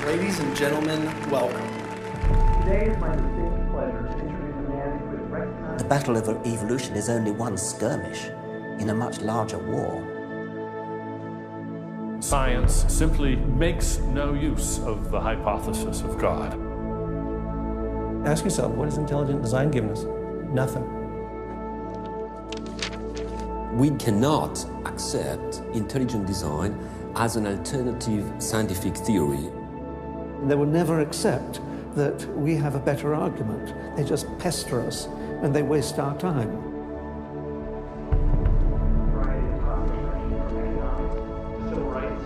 Ladies and gentlemen, welcome. Today is my distinct pleasure to introduce a man who is recognized. The battle of evolution is only one skirmish in a much larger war. Science simply makes no use of the hypothesis of God. Ask yourself, what has intelligent design given us? Nothing. We cannot accept intelligent design as an alternative scientific theory. They will never accept that we have a better argument. They just pester us and they waste our time. Civil rights,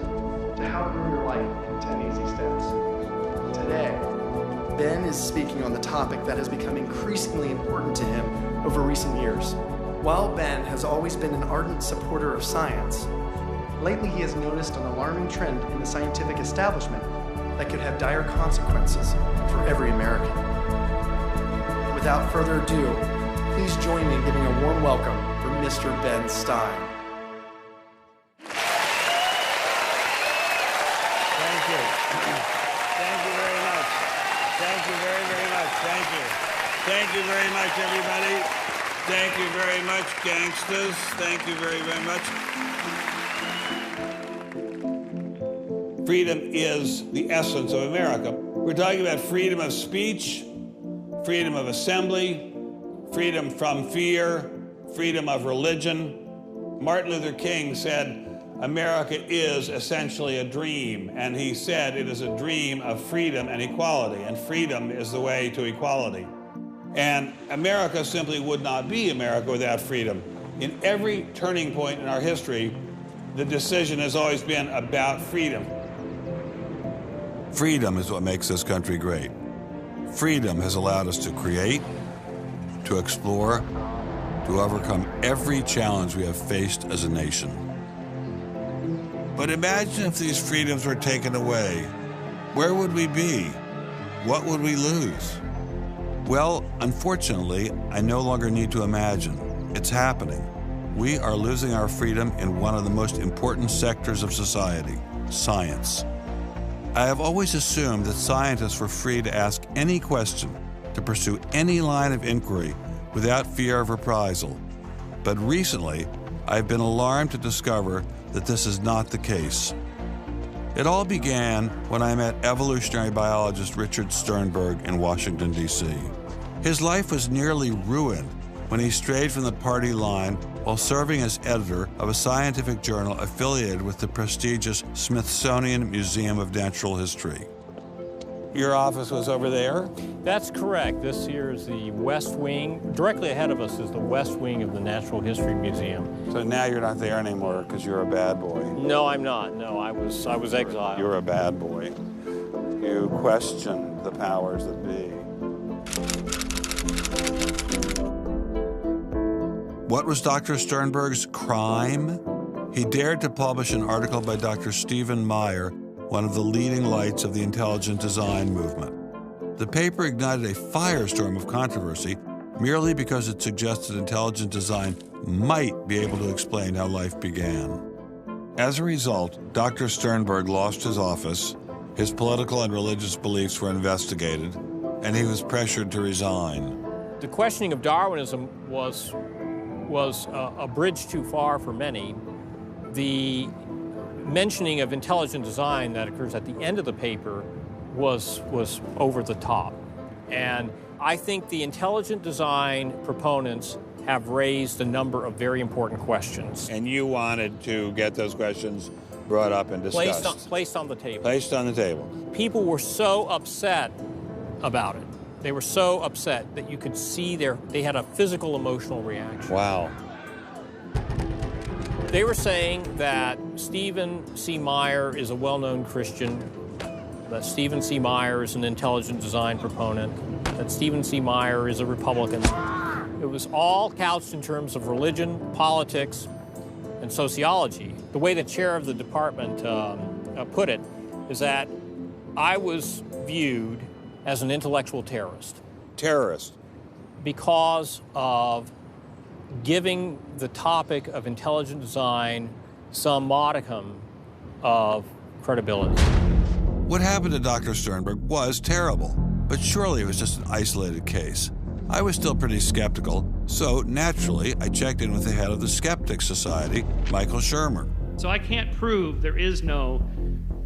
to how to ruin your life in 10 easy steps. Today, Ben is speaking on the topic that has become increasingly important to him over recent years. While Ben has always been an ardent supporter of science, lately he has noticed an alarming trend in the scientific establishment that could have dire consequences for every American. Without further ado, please join me in giving a warm welcome for Mr. Ben Stein. Thank you. Thank you very much. Thank you very, very much. Thank you. Thank you very much, everybody. Thank you very much, gangsters. Thank you very, very much. Freedom is the essence of America. We're talking about freedom of speech, freedom of assembly, freedom from fear, freedom of religion. Martin Luther King said, America is essentially a dream, and he said it is a dream of freedom and equality, and freedom is the way to equality. And America simply would not be America without freedom. In every turning point in our history, the decision has always been about freedom. Freedom is what makes this country great. Freedom has allowed us to create, to explore, to overcome every challenge we have faced as a nation. But imagine if these freedoms were taken away. Where would we be? What would we lose? Well, unfortunately, I no longer need to imagine. It's happening. We are losing our freedom in one of the most important sectors of society, science. I have always assumed that scientists were free to ask any question, to pursue any line of inquiry without fear of reprisal. But recently, I've been alarmed to discover that this is not the case. It all began when I met evolutionary biologist Richard Sternberg in Washington, D.C. His life was nearly ruined when he strayed from the party line while serving as editor of a scientific journal affiliated with the prestigious Smithsonian Museum of Natural History. Your office was over there? That's correct. This here is the West Wing. Directly ahead of us is the West Wing of the Natural History Museum. So now you're not there anymore because you're a bad boy. No, I'm not. No, I was exiled. You're a bad boy. You questioned the powers that be. What was Dr. Sternberg's crime? He dared to publish an article by Dr. Stephen Meyer, one of the leading lights of the intelligent design movement. The paper ignited a firestorm of controversy merely because it suggested intelligent design might be able to explain how life began. As a result, Dr. Sternberg lost his office, his political and religious beliefs were investigated, and he was pressured to resign. The questioning of Darwinism was a bridge too far for many. The mentioning of intelligent design that occurs at the end of the paper was over the top. And I think the intelligent design proponents have raised a number of very important questions. And you wanted to get those questions brought up and discussed. Placed on the table. Placed on the table. People were so upset about it. They were so upset that you could see they had a physical, emotional reaction. Wow. They were saying that Stephen C. Meyer is a well-known Christian, that Stephen C. Meyer is an intelligent design proponent, that Stephen C. Meyer is a Republican. It was all couched in terms of religion, politics, and sociology. The way the chair of the department put it is that I was viewed as an intellectual terrorist. Terrorist? Because of giving the topic of intelligent design some modicum of credibility. What happened to Dr. Sternberg was terrible, but surely it was just an isolated case. I was still pretty skeptical, so naturally I checked in with the head of the Skeptics Society, Michael Shermer. So I can't prove there is no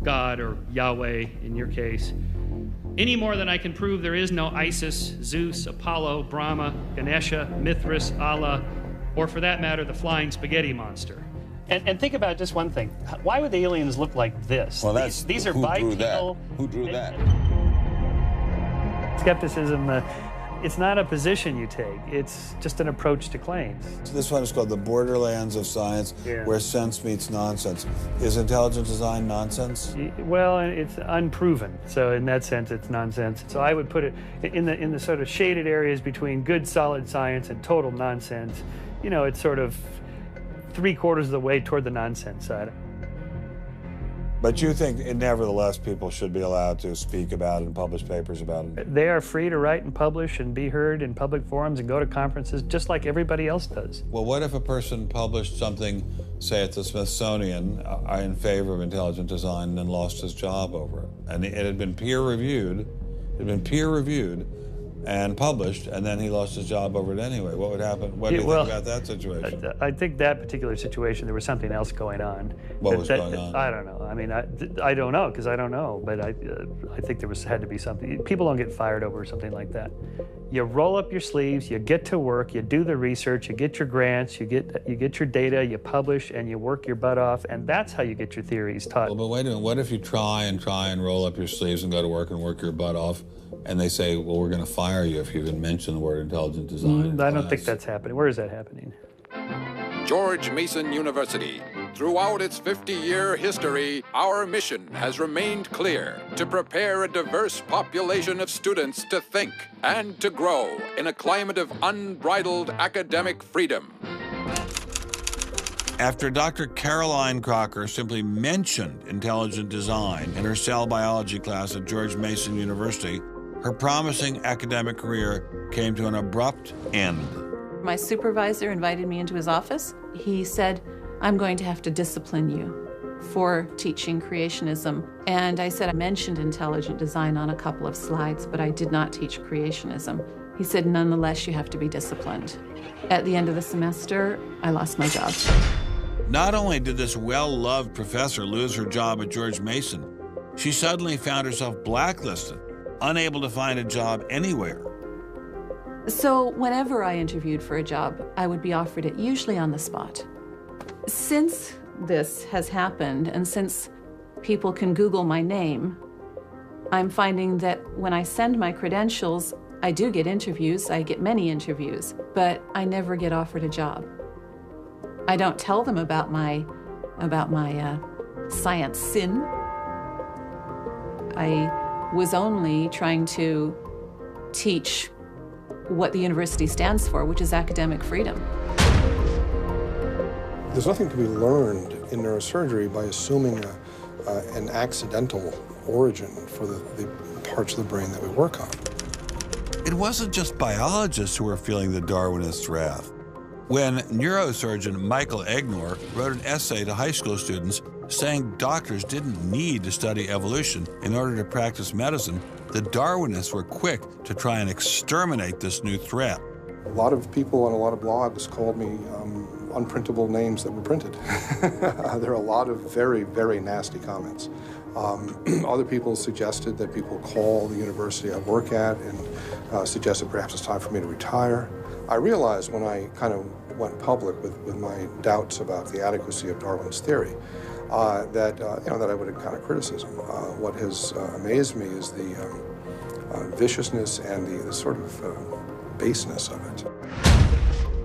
God or Yahweh in your case, any more than I can prove there is no Isis, Zeus, Apollo, Brahma, Ganesha, Mithras, Allah, or for that matter, the flying spaghetti monster. And think about just one thing. Why would the aliens look like this? Well, these are bipedal. Who drew that? Skepticism, it's not a position you take. It's just an approach to claims. This one is called the borderlands of science, where sense meets nonsense. Is intelligent design nonsense? Well, it's unproven. So in that sense, it's nonsense. So I would put it in the sort of shaded areas between good, solid science and total nonsense. You know, it's sort of 3/4 of the way toward the nonsense side. But you think, nevertheless, people should be allowed to speak about it and publish papers about it? They are free to write and publish and be heard in public forums and go to conferences just like everybody else does. Well, what if a person published something, say at the Smithsonian, in favor of intelligent design and then lost his job over it? And it had been peer-reviewed, and published, and then he lost his job over it anyway. What would happen? What do you think about that situation? I think that particular situation, there was something else going on. What was going on? I don't know. I mean, I don't know, because I don't know, but I think there had to be something. People don't get fired over something like that. You roll up your sleeves, you get to work, you do the research, you get your grants, you get your data, you publish, and you work your butt off, and that's how you get your theories taught. Well, but wait a minute. What if you try and roll up your sleeves and go to work and work your butt off, and they say, well, we're going to fire you if you even mention the word intelligent design? I don't think that's happening. Where is that happening? George Mason University. Throughout its 50-year history, our mission has remained clear: to prepare a diverse population of students to think and to grow in a climate of unbridled academic freedom. After Dr. Caroline Crocker simply mentioned intelligent design in her cell biology class at George Mason University, her promising academic career came to an abrupt end. My supervisor invited me into his office. He said, "I'm going to have to discipline you for teaching creationism." And I said, I mentioned intelligent design on a couple of slides, but I did not teach creationism. He said, "Nonetheless, you have to be disciplined." At the end of the semester, I lost my job. Not only did this well-loved professor lose her job at George Mason, she suddenly found herself blacklisted, unable to find a job anywhere. So whenever I interviewed for a job, I would be offered it, usually on the spot. Since this has happened, and since people can Google my name, I'm finding that when I send my credentials, I do get interviews, I get many interviews, but I never get offered a job. I don't tell them about my science sin. I was only trying to teach what the university stands for, which is academic freedom. There's nothing to be learned in neurosurgery by assuming an accidental origin for the parts of the brain that we work on. It wasn't just biologists who were feeling the Darwinist wrath. When neurosurgeon Michael Egnor wrote an essay to high school students saying doctors didn't need to study evolution in order to practice medicine, the Darwinists were quick to try and exterminate this new threat. A lot of people on a lot of blogs called me unprintable names that were printed. There are a lot of very, very nasty comments. Other people suggested that people call the university I work at and suggested perhaps it's time for me to retire. I realized when I kind of went public with my doubts about the adequacy of Darwin's theory that I would encounter criticism. What has amazed me is the viciousness and the sort of baseness of it.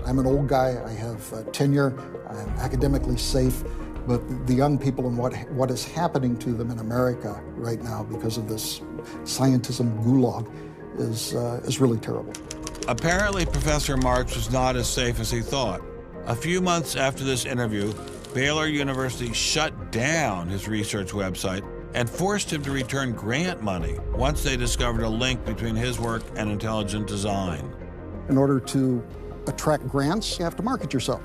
I'm an old guy, I have tenure, I'm academically safe, but the young people and what is happening to them in America right now because of this scientism gulag is really terrible. Apparently, Professor Marks was not as safe as he thought. A few months after this interview, Baylor University shut down his research website and forced him to return grant money once they discovered a link between his work and intelligent design. In order to attract grants, you have to market yourself.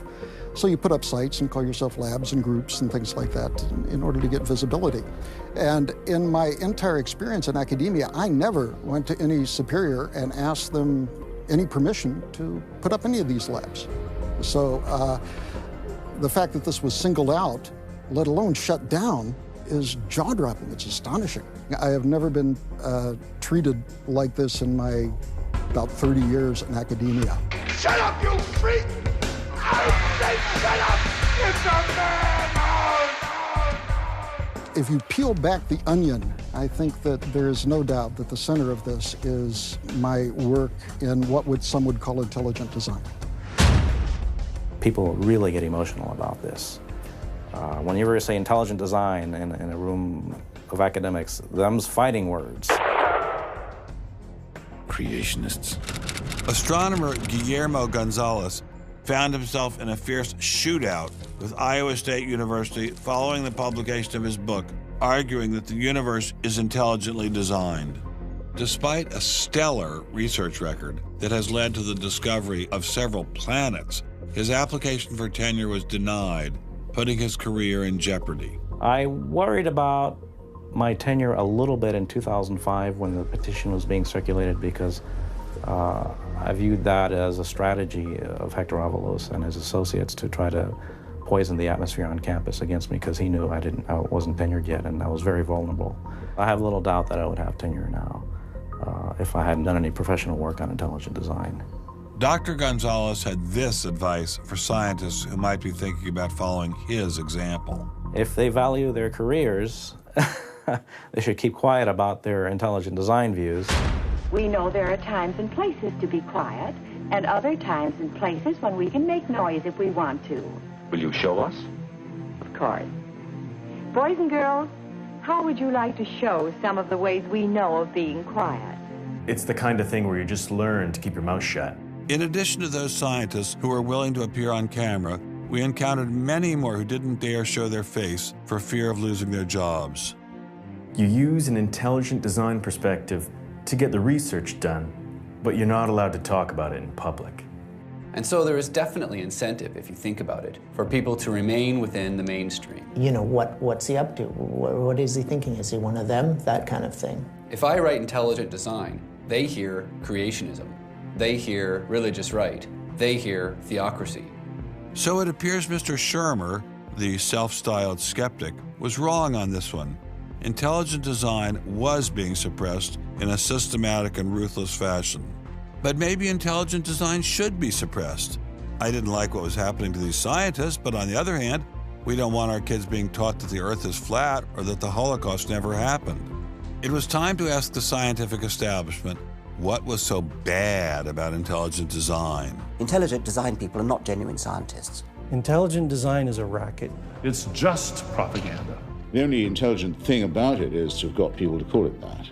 So you put up sites and call yourself labs and groups and things like that in order to get visibility. And in my entire experience in academia, I never went to any superior and asked them any permission to put up any of these labs. So the fact that this was singled out, let alone shut down, is jaw-dropping. It's astonishing. I have never been treated like this in my about 30 years in academia. Shut up, you freak! I say shut up! It's a madhouse! If you peel back the onion, I think that there is no doubt that the center of this is my work in what some would call intelligent design. People really get emotional about this. Whenever you say intelligent design in a room of academics, them's fighting words. Creationists. Astronomer Guillermo Gonzalez found himself in a fierce shootout with Iowa State University following the publication of his book, arguing that the universe is intelligently designed. Despite a stellar research record that has led to the discovery of several planets, his application for tenure was denied, putting his career in jeopardy. I worried about my tenure a little bit in 2005 when the petition was being circulated because I viewed that as a strategy of Hector Avalos and his associates to try to poison the atmosphere on campus against me because he knew I wasn't tenured yet and I was very vulnerable. I have little doubt that I would have tenure now if I hadn't done any professional work on intelligent design. Dr. Gonzalez had this advice for scientists who might be thinking about following his example. If they value their careers, they should keep quiet about their intelligent design views. We know there are times and places to be quiet, and other times and places when we can make noise if we want to. Will you show us? Of course. Boys and girls, how would you like to show some of the ways we know of being quiet? It's the kind of thing where you just learn to keep your mouth shut. In addition to those scientists who were willing to appear on camera, we encountered many more who didn't dare show their face for fear of losing their jobs. You use an intelligent design perspective to get the research done, but you're not allowed to talk about it in public. And so there is definitely incentive, if you think about it, for people to remain within the mainstream. You know, what's he up to? What is he thinking? Is he one of them? That kind of thing. If I write intelligent design, they hear creationism. They hear religious right. They hear theocracy. So it appears Mr. Shermer, the self-styled skeptic, was wrong on this one. Intelligent design was being suppressed in a systematic and ruthless fashion. But maybe intelligent design should be suppressed. I didn't like what was happening to these scientists, but on the other hand, we don't want our kids being taught that the Earth is flat or that the Holocaust never happened. It was time to ask the scientific establishment what was so bad about intelligent design. Intelligent design people are not genuine scientists. Intelligent design is a racket. It's just propaganda. The only intelligent thing about it is to have got people to call it that.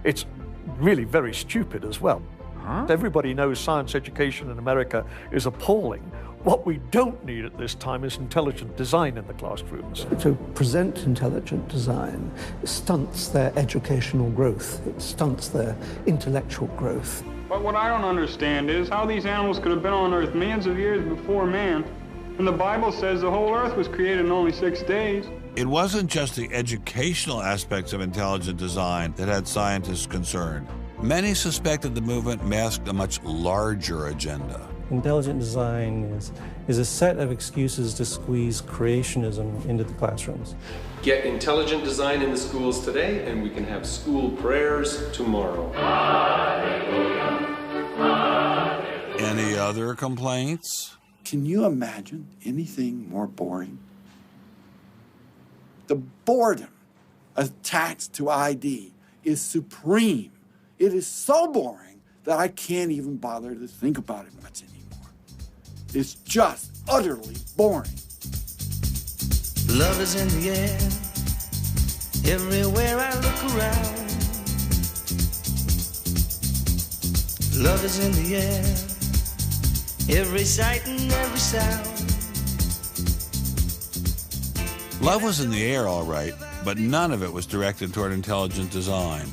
It's really very stupid as well. Everybody knows science education in America is appalling. What we don't need at this time is intelligent design in the classrooms. To present intelligent design stunts their educational growth. It stunts their intellectual growth. But what I don't understand is how these animals could have been on Earth millions of years before man. And the Bible says the whole Earth was created in only 6 days. It wasn't just the educational aspects of intelligent design that had scientists concerned. Many suspected the movement masked a much larger agenda. Intelligent design is a set of excuses to squeeze creationism into the classrooms. Get intelligent design in the schools today, and we can have school prayers tomorrow. Any other complaints? Can you imagine anything more boring? The boredom attached to ID is supreme. It is so boring that I can't even bother to think about it much anymore. It's just utterly boring. Love is in the air, everywhere I look around. Love is in the air, every sight and every sound. Love was in the air, all right, but none of it was directed toward intelligent design.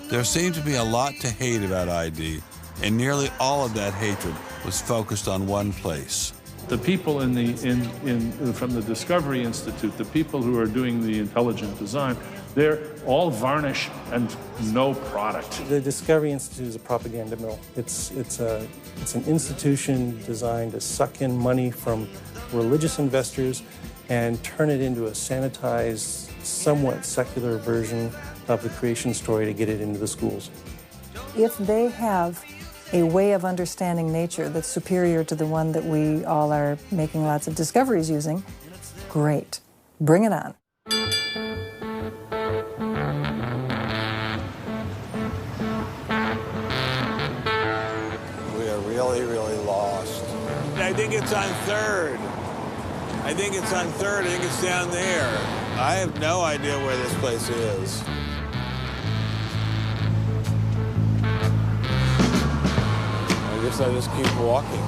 There seemed to be a lot to hate about ID, and nearly all of that hatred was focused on one place. The people from the Discovery Institute, the people who are doing the intelligent design, they're all varnish and no product. The Discovery Institute is a propaganda mill. It's an institution designed to suck in money from religious investors and turn it into a sanitized, somewhat secular version of the creation story to get it into the schools. If they have a way of understanding nature that's superior to the one that we all are making lots of discoveries using, great. Bring it on. We are really, really lost. I think it's on 3rd. I think it's on 3rd. I think it's down there. I have no idea where this place is. I guess I just keep walking.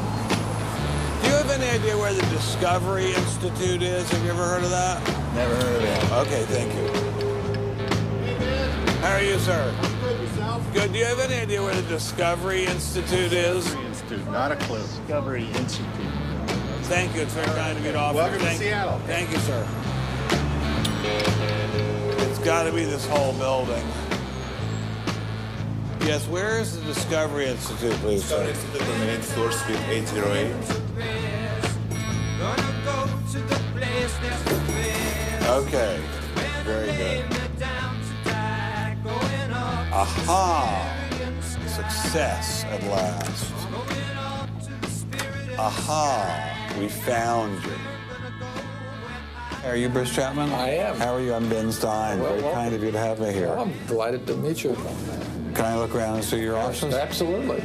Do you have any idea where the Discovery Institute is? Have you ever heard of that? Never heard of it. Okay, thank you. How are you, sir? I'm good. Yourself? Good. Do you have any idea where the Discovery Institute is? Discovery Institute, not a clue. Discovery Institute. Thank you. It's very kind of you to offer. Welcome to Seattle. Thank you, sir. It's got to be this whole building. Yes, where is the Discovery Institute, please? Discovery Institute on the 8th floor, suite 808. Okay, very good. Aha! Success at last. Aha! We found you. Are you Bruce Chapman? I am. How are you? I'm Ben Stein. Well, very kind of you to have me here. Well, I'm delighted to meet you. Can I look around and see your office? Absolutely.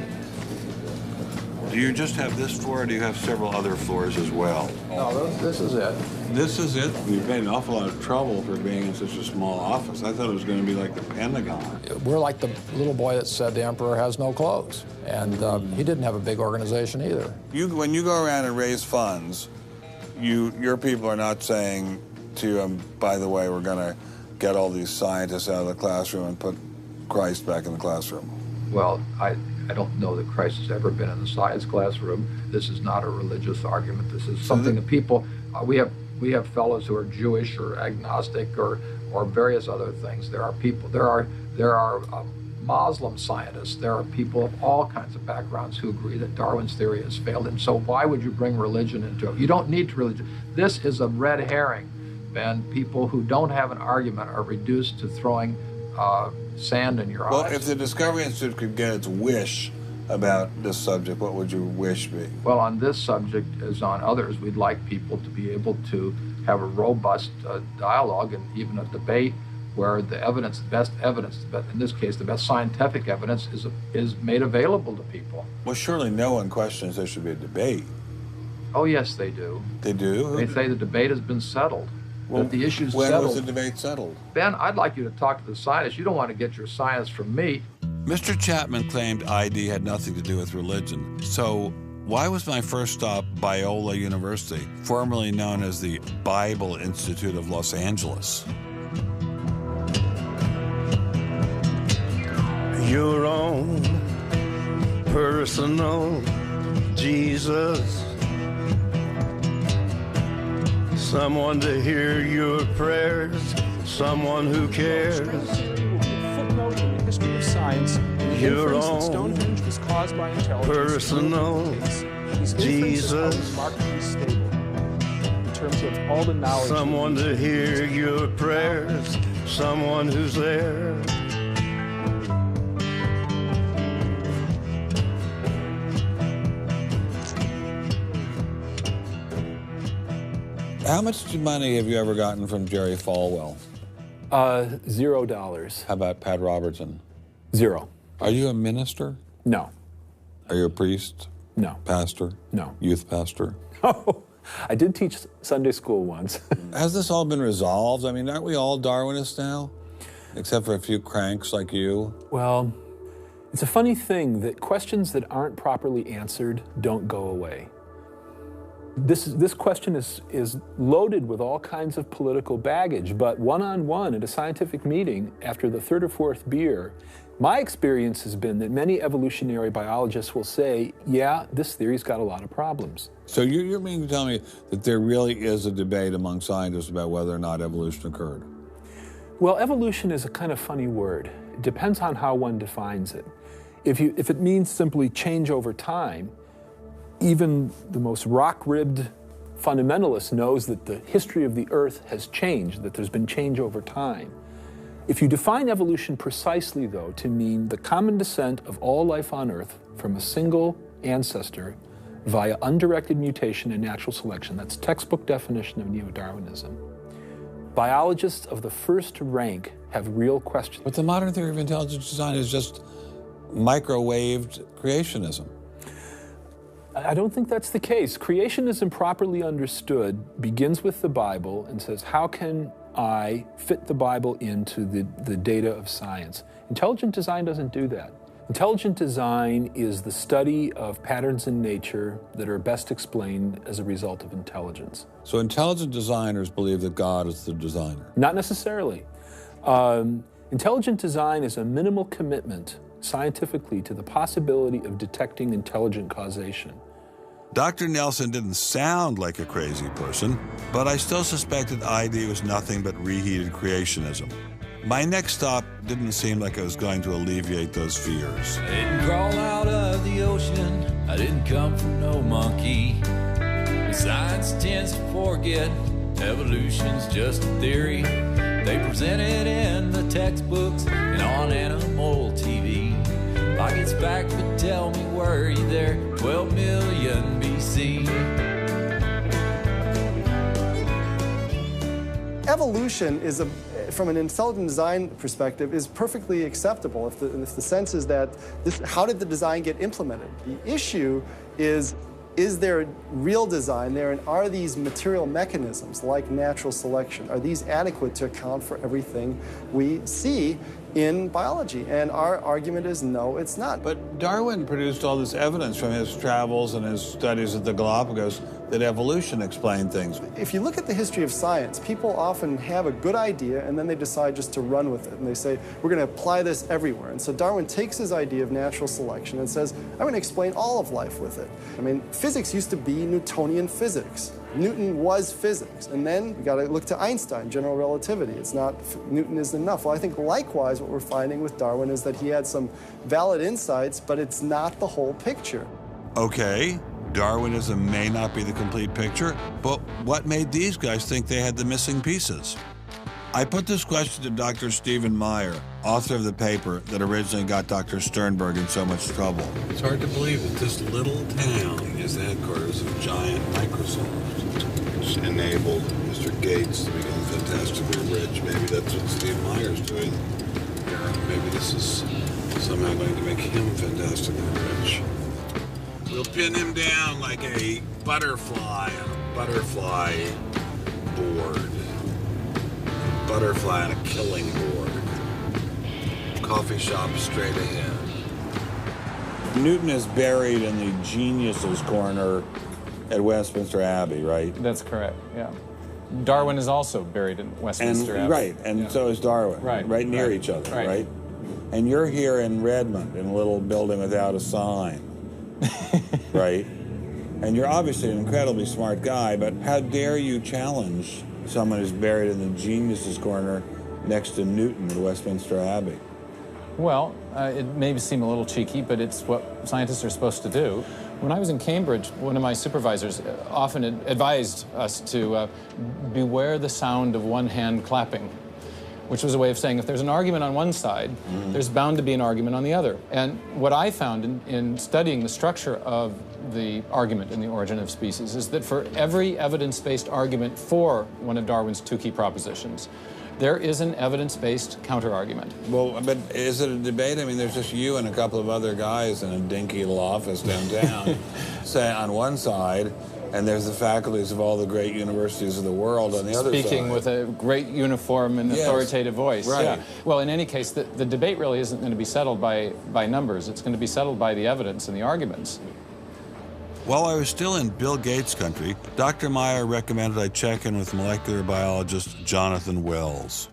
Do you just have this floor, or do you have several other floors as well? No, this is it. This is it? You've made an awful lot of trouble for being in such a small office. I thought it was going to be like the Pentagon. We're like the little boy that said the emperor has no clothes. And he didn't have a big organization either. When you go around and raise funds, your people are not saying to you, by the way, we're going to get all these scientists out of the classroom and put Christ back in the classroom. Well, I don't know that Christ has ever been in the science classroom. This is not a religious argument. This is something that people, we have fellows who are Jewish or agnostic or various other things. There are people, there are Muslim scientists. There are people of all kinds of backgrounds who agree that Darwin's theory has failed. And so why would you bring religion into it? You don't need religion. This is a red herring, Ben. People who don't have an argument are reduced to throwing sand in your eyes. Well, if the Discovery Institute could get its wish about this subject, what would your wish be? Well, on this subject, as on others, we'd like people to be able to have a robust dialogue and even a debate where the evidence, the best evidence, but in this case, the best scientific evidence is made available to people. Well, surely no one questions there should be a debate. Oh, yes, they do. They do? They say the debate has been settled. Well, that the issue's when settled. was the debate settled? Ben, I'd like you to talk to the scientists. You don't want to get your science from me. Mr. Chapman claimed ID had nothing to do with religion. So why was my first stop Biola University, formerly known as the Bible Institute of Los Angeles? Your own personal Jesus. Someone to hear your prayers, someone who cares. Footnote in the history of science, the Your inference that own Stonehenge was caused by intelligence. personal Jesus. Are remarkably stable in terms of all the knowledge. Someone to hear your prayers, someone who's there. How much money have you ever gotten from Jerry Falwell? $0. How about Pat Robertson? 0. Are you a minister? No. Are you a priest? No. Pastor? No. Youth pastor? Oh, I did teach Sunday school once. Has this all been resolved? I mean, aren't we all Darwinists now? Except for a few cranks like you? Well, it's a funny thing that questions that aren't properly answered don't go away. This question is loaded with all kinds of political baggage, but one-on-one at a scientific meeting after the third or fourth beer, my experience has been that many evolutionary biologists will say, yeah, this theory's got a lot of problems. So you're meaning to tell me that there really is a debate among scientists about whether or not evolution occurred? Well, evolution is a kind of funny word. It depends on how one defines it. If it means simply change over time, even the most rock-ribbed fundamentalist knows that the history of the Earth has changed, that there's been change over time. If you define evolution precisely, though, to mean the common descent of all life on Earth from a single ancestor via undirected mutation and natural selection, that's textbook definition of neo-Darwinism. Biologists of the first rank have real questions. But the modern theory of intelligent design is just microwaved creationism. I don't think that's the case. Creationism, properly understood, begins with the Bible and says, how can I fit the Bible into the data of science? Intelligent design doesn't do that. Intelligent design is the study of patterns in nature that are best explained as a result of intelligence. So intelligent designers believe that God is the designer? Not necessarily. Intelligent design is a minimal commitment scientifically to the possibility of detecting intelligent causation. Dr. Nelson didn't sound like a crazy person, but I still suspected ID was nothing but reheated creationism. My next stop didn't seem like it was going to alleviate those fears. I didn't crawl out of the ocean, I didn't come from no monkey. Science tends to forget evolution's just a theory. They present it in the textbooks and on animal TV. Like it's fact, but tell me, were you there 12 million BC? Evolution is from an intelligent design perspective, is perfectly acceptable if the sense is that how did the design get implemented? The issue is there real design there, and are these material mechanisms like natural selection, are these adequate to account for everything we see in biology? And our argument is no, it's not. But Darwin produced all this evidence from his travels and his studies at the Galapagos that evolution explained things. If you look at the history of science, people often have a good idea and then they decide just to run with it. And they say, we're going to apply this everywhere. And so Darwin takes his idea of natural selection and says, I'm going to explain all of life with it. I mean, physics used to be Newtonian physics. Newton was physics. And then we got to look to Einstein, general relativity. It's not, Newton isn't enough. Well, I think likewise what we're finding with Darwin is that he had some valid insights, but it's not the whole picture. Okay, Darwinism may not be the complete picture, but what made these guys think they had the missing pieces? I put this question to Dr. Stephen Meyer, author of the paper that originally got Dr. Sternberg in so much trouble. It's hard to believe that this little town is the headquarters of giant Microsoft, which enabled Mr. Gates to begin fantastically rich. Maybe that's what Steve Meyer's doing. Maybe this is somehow going to make him fantastically rich. We'll pin him down like a butterfly on a butterfly board. A butterfly on a killing board. Coffee shop straight ahead. Newton is buried in the geniuses corner at Westminster Abbey, right? That's correct, yeah. Darwin is also buried in Westminster Abbey. Right, and so is Darwin. Right near each other, right? And you're here in Redmond in a little building without a sign, right? And you're obviously an incredibly smart guy, but how dare you challenge someone who's buried in the geniuses corner next to Newton at Westminster Abbey? Well, it may seem a little cheeky, but it's what scientists are supposed to do. When I was in Cambridge, one of my supervisors often advised us to beware the sound of one hand clapping, which was a way of saying if there's an argument on one side, there's bound to be an argument on the other. And what I found in studying the structure of the argument in The Origin of Species is that for every evidence-based argument for one of Darwin's two key propositions, there is an evidence-based counter-argument. Well, but is it a debate? I mean, there's just you and a couple of other guys in a dinky little office downtown, say on one side, and there's the faculties of all the great universities of the world on the other side. Speaking with a great uniform and authoritative voice. Right. Yeah. Well, in any case, the debate really isn't going to be settled by numbers. It's going to be settled by the evidence and the arguments. While I was still in Bill Gates country, Dr. Meyer recommended I check in with molecular biologist Jonathan Wells.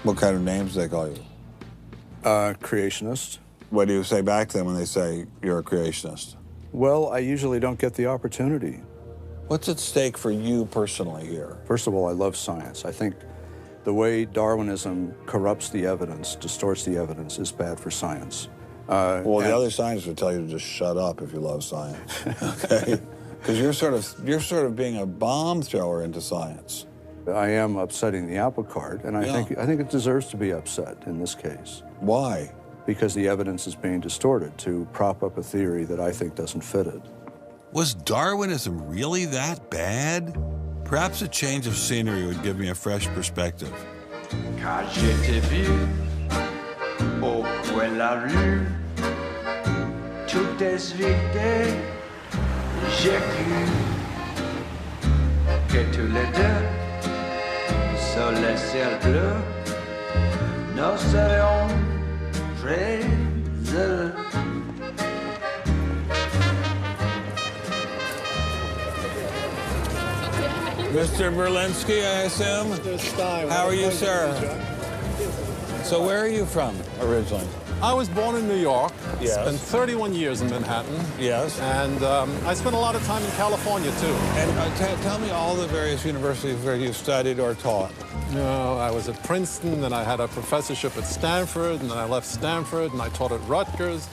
What kind of names do they call you? Creationist. What do you say back to them when they say you're a creationist? Well, I usually don't get the opportunity. What's at stake for you personally here? First of all, I love science. I think the way Darwinism corrupts the evidence, distorts the evidence, is bad for science. Well, the other scientists would tell you to just shut up if you love science, okay? Because you're sort of being a bomb thrower into science. I am upsetting the apple cart, and I think it deserves to be upset in this case. Why? Because the evidence is being distorted to prop up a theory that I think doesn't fit it. Was Darwinism really that bad? Perhaps a change of scenery would give me a fresh perspective. Quand je t'ai vu au coin de la rue, tout est vide, j'ai cru que tous les deux, sous le ciel bleu, nous serions très heureux. Mr. Berlinski, I assume? Mr. Stein. How are you, sir? So where are you from originally? I was born in New York. Yes. Spent 31 years in Manhattan. Yes. And I spent a lot of time in California, too. And tell me all the various universities where you studied or taught. No, I was at Princeton, then I had a professorship at Stanford, and then I left Stanford, and I taught at Rutgers.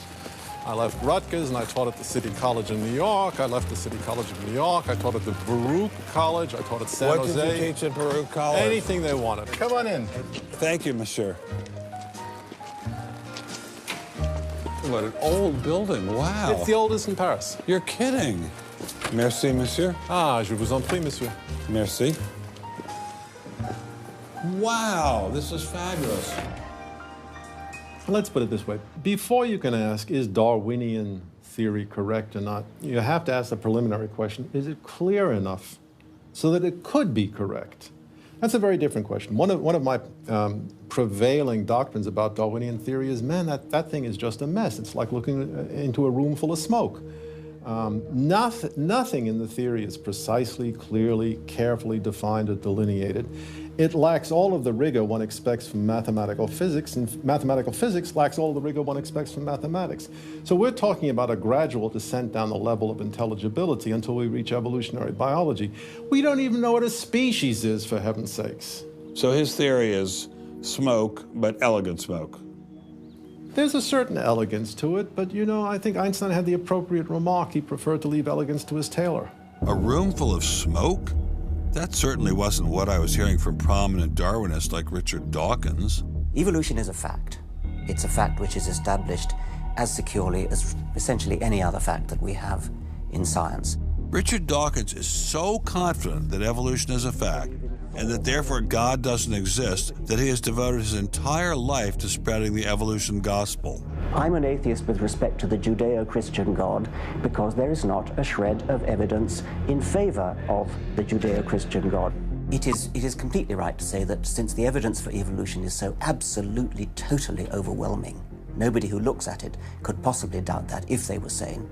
I left Rutgers, and I taught at the City College in New York. I left the City College of New York. I taught at the Baruch College. I taught at San Jose. What did you teach at Baruch College? Anything they wanted. Come on in. Thank you, monsieur. What an old building. Wow. It's the oldest in Paris. You're kidding. Merci, monsieur. Ah, je vous en prie, monsieur. Merci. Wow, this is fabulous. Let's put it this way. Before you can ask, is Darwinian theory correct or not, you have to ask the preliminary question, is it clear enough so that it could be correct? That's a very different question. One of my prevailing doctrines about Darwinian theory is, man, that thing is just a mess. It's like looking into a room full of smoke. Nothing in the theory is precisely, clearly, carefully defined or delineated. It lacks all of the rigor one expects from mathematical physics, and mathematical physics lacks all of the rigor one expects from mathematics. So we're talking about a gradual descent down the level of intelligibility until we reach evolutionary biology. We don't even know what a species is, for heaven's sakes. So his theory is smoke, but elegant smoke. There's a certain elegance to it, but you know, I think Einstein had the appropriate remark. He preferred to leave elegance to his tailor. A room full of smoke? That certainly wasn't what I was hearing from prominent Darwinists like Richard Dawkins. Evolution is a fact. It's a fact which is established as securely as essentially any other fact that we have in science. Richard Dawkins is so confident that evolution is a fact and that therefore God doesn't exist, that he has devoted his entire life to spreading the evolution gospel. I'm an atheist with respect to the Judeo-Christian God because there is not a shred of evidence in favor of the Judeo-Christian God. It is completely right to say that since the evidence for evolution is so absolutely, totally overwhelming, nobody who looks at it could possibly doubt that if they were sane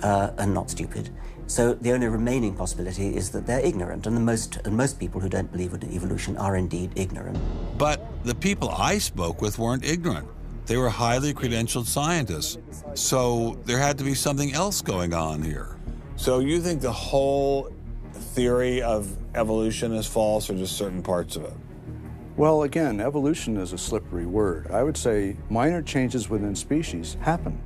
and not stupid. So the only remaining possibility is that they're ignorant, and most people who don't believe in evolution are indeed ignorant. But the people I spoke with weren't ignorant. They were highly credentialed scientists. So there had to be something else going on here. So you think the whole theory of evolution is false, or just certain parts of it? Well, again, evolution is a slippery word. I would say minor changes within species happen.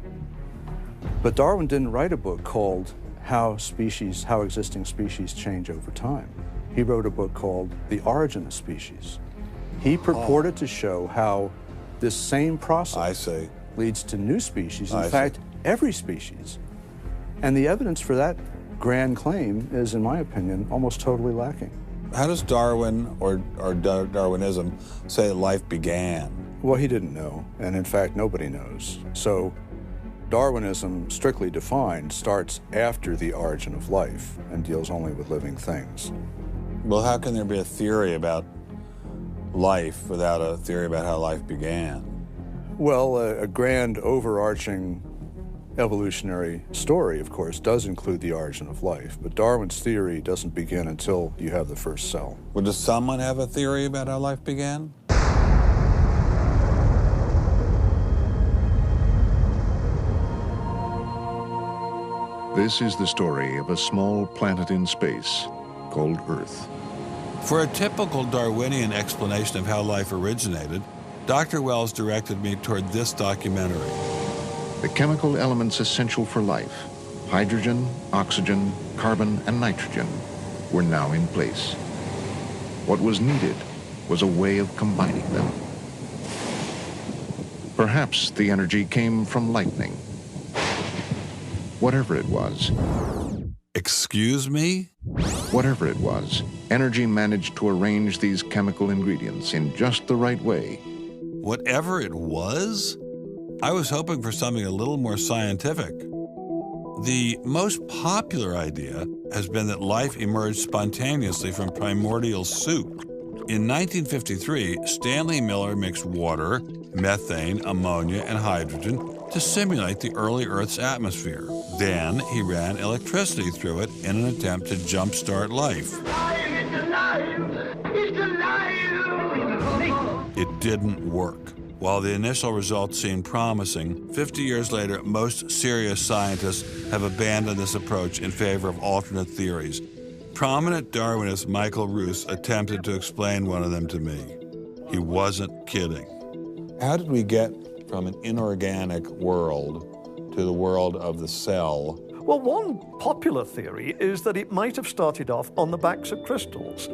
But Darwin didn't write a book called How Existing Species Change Over Time. He wrote a book called The Origin of Species. He purported to show how this same process leads to new species, in fact, every species. And the evidence for that grand claim is, in my opinion, almost totally lacking. How does Darwin or Darwinism say life began? Well, he didn't know, and in fact, nobody knows. So Darwinism, strictly defined, starts after the origin of life and deals only with living things. Well, how can there be a theory about life without a theory about how life began? Well, a grand overarching evolutionary story, of course, does include the origin of life, but Darwin's theory doesn't begin until you have the first cell. Well, does someone have a theory about how life began? This is the story of a small planet in space called Earth. For a typical Darwinian explanation of how life originated, Dr. Wells directed me toward this documentary. The chemical elements essential for life, hydrogen, oxygen, carbon, and nitrogen, were now in place. What was needed was a way of combining them. Perhaps the energy came from lightning. Whatever it was. Excuse me? Whatever it was, energy managed to arrange these chemical ingredients in just the right way. Whatever it was? I was hoping for something a little more scientific. The most popular idea has been that life emerged spontaneously from primordial soup. In 1953, Stanley Miller mixed water, methane, ammonia, and hydrogen to simulate the early Earth's atmosphere. Then he ran electricity through it in an attempt to jumpstart life. It's alive! It's alive! It didn't work. While the initial results seemed promising, 50 years later, most serious scientists have abandoned this approach in favor of alternate theories. Prominent Darwinist Michael Roos attempted to explain one of them to me. He wasn't kidding. How did we get from an inorganic world to the world of the cell? Well, one popular theory is that it might have started off on the backs of crystals.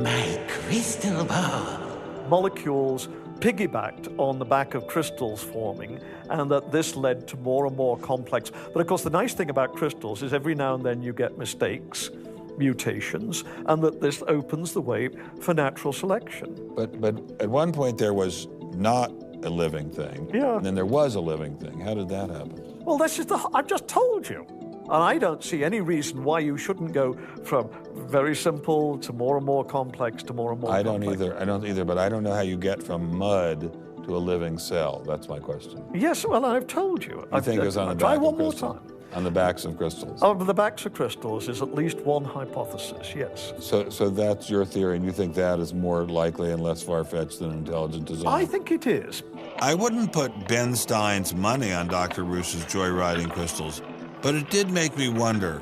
My crystal ball. Molecules piggybacked on the back of crystals forming, and that this led to more and more complex. But of course, the nice thing about crystals is every now and then you get mistakes, mutations, and that this opens the way for natural selection. But at one point there was not a living thing, and then there was a living thing. How did that happen? Well, that's just I've just told you. And I don't see any reason why you shouldn't go from very simple to more and more complex to more and more complex. I don't either, but I don't know how you get from mud to a living cell. That's my question. Yes, well, I've told you. I think it was on the back of crystals. On the backs of crystals. On the backs of crystals is at least one hypothesis, yes. So that's your theory, and you think that is more likely and less far-fetched than intelligent design? I think it is. I wouldn't put Ben Stein's money on Dr. Roos's joyriding crystals, but it did make me wonder,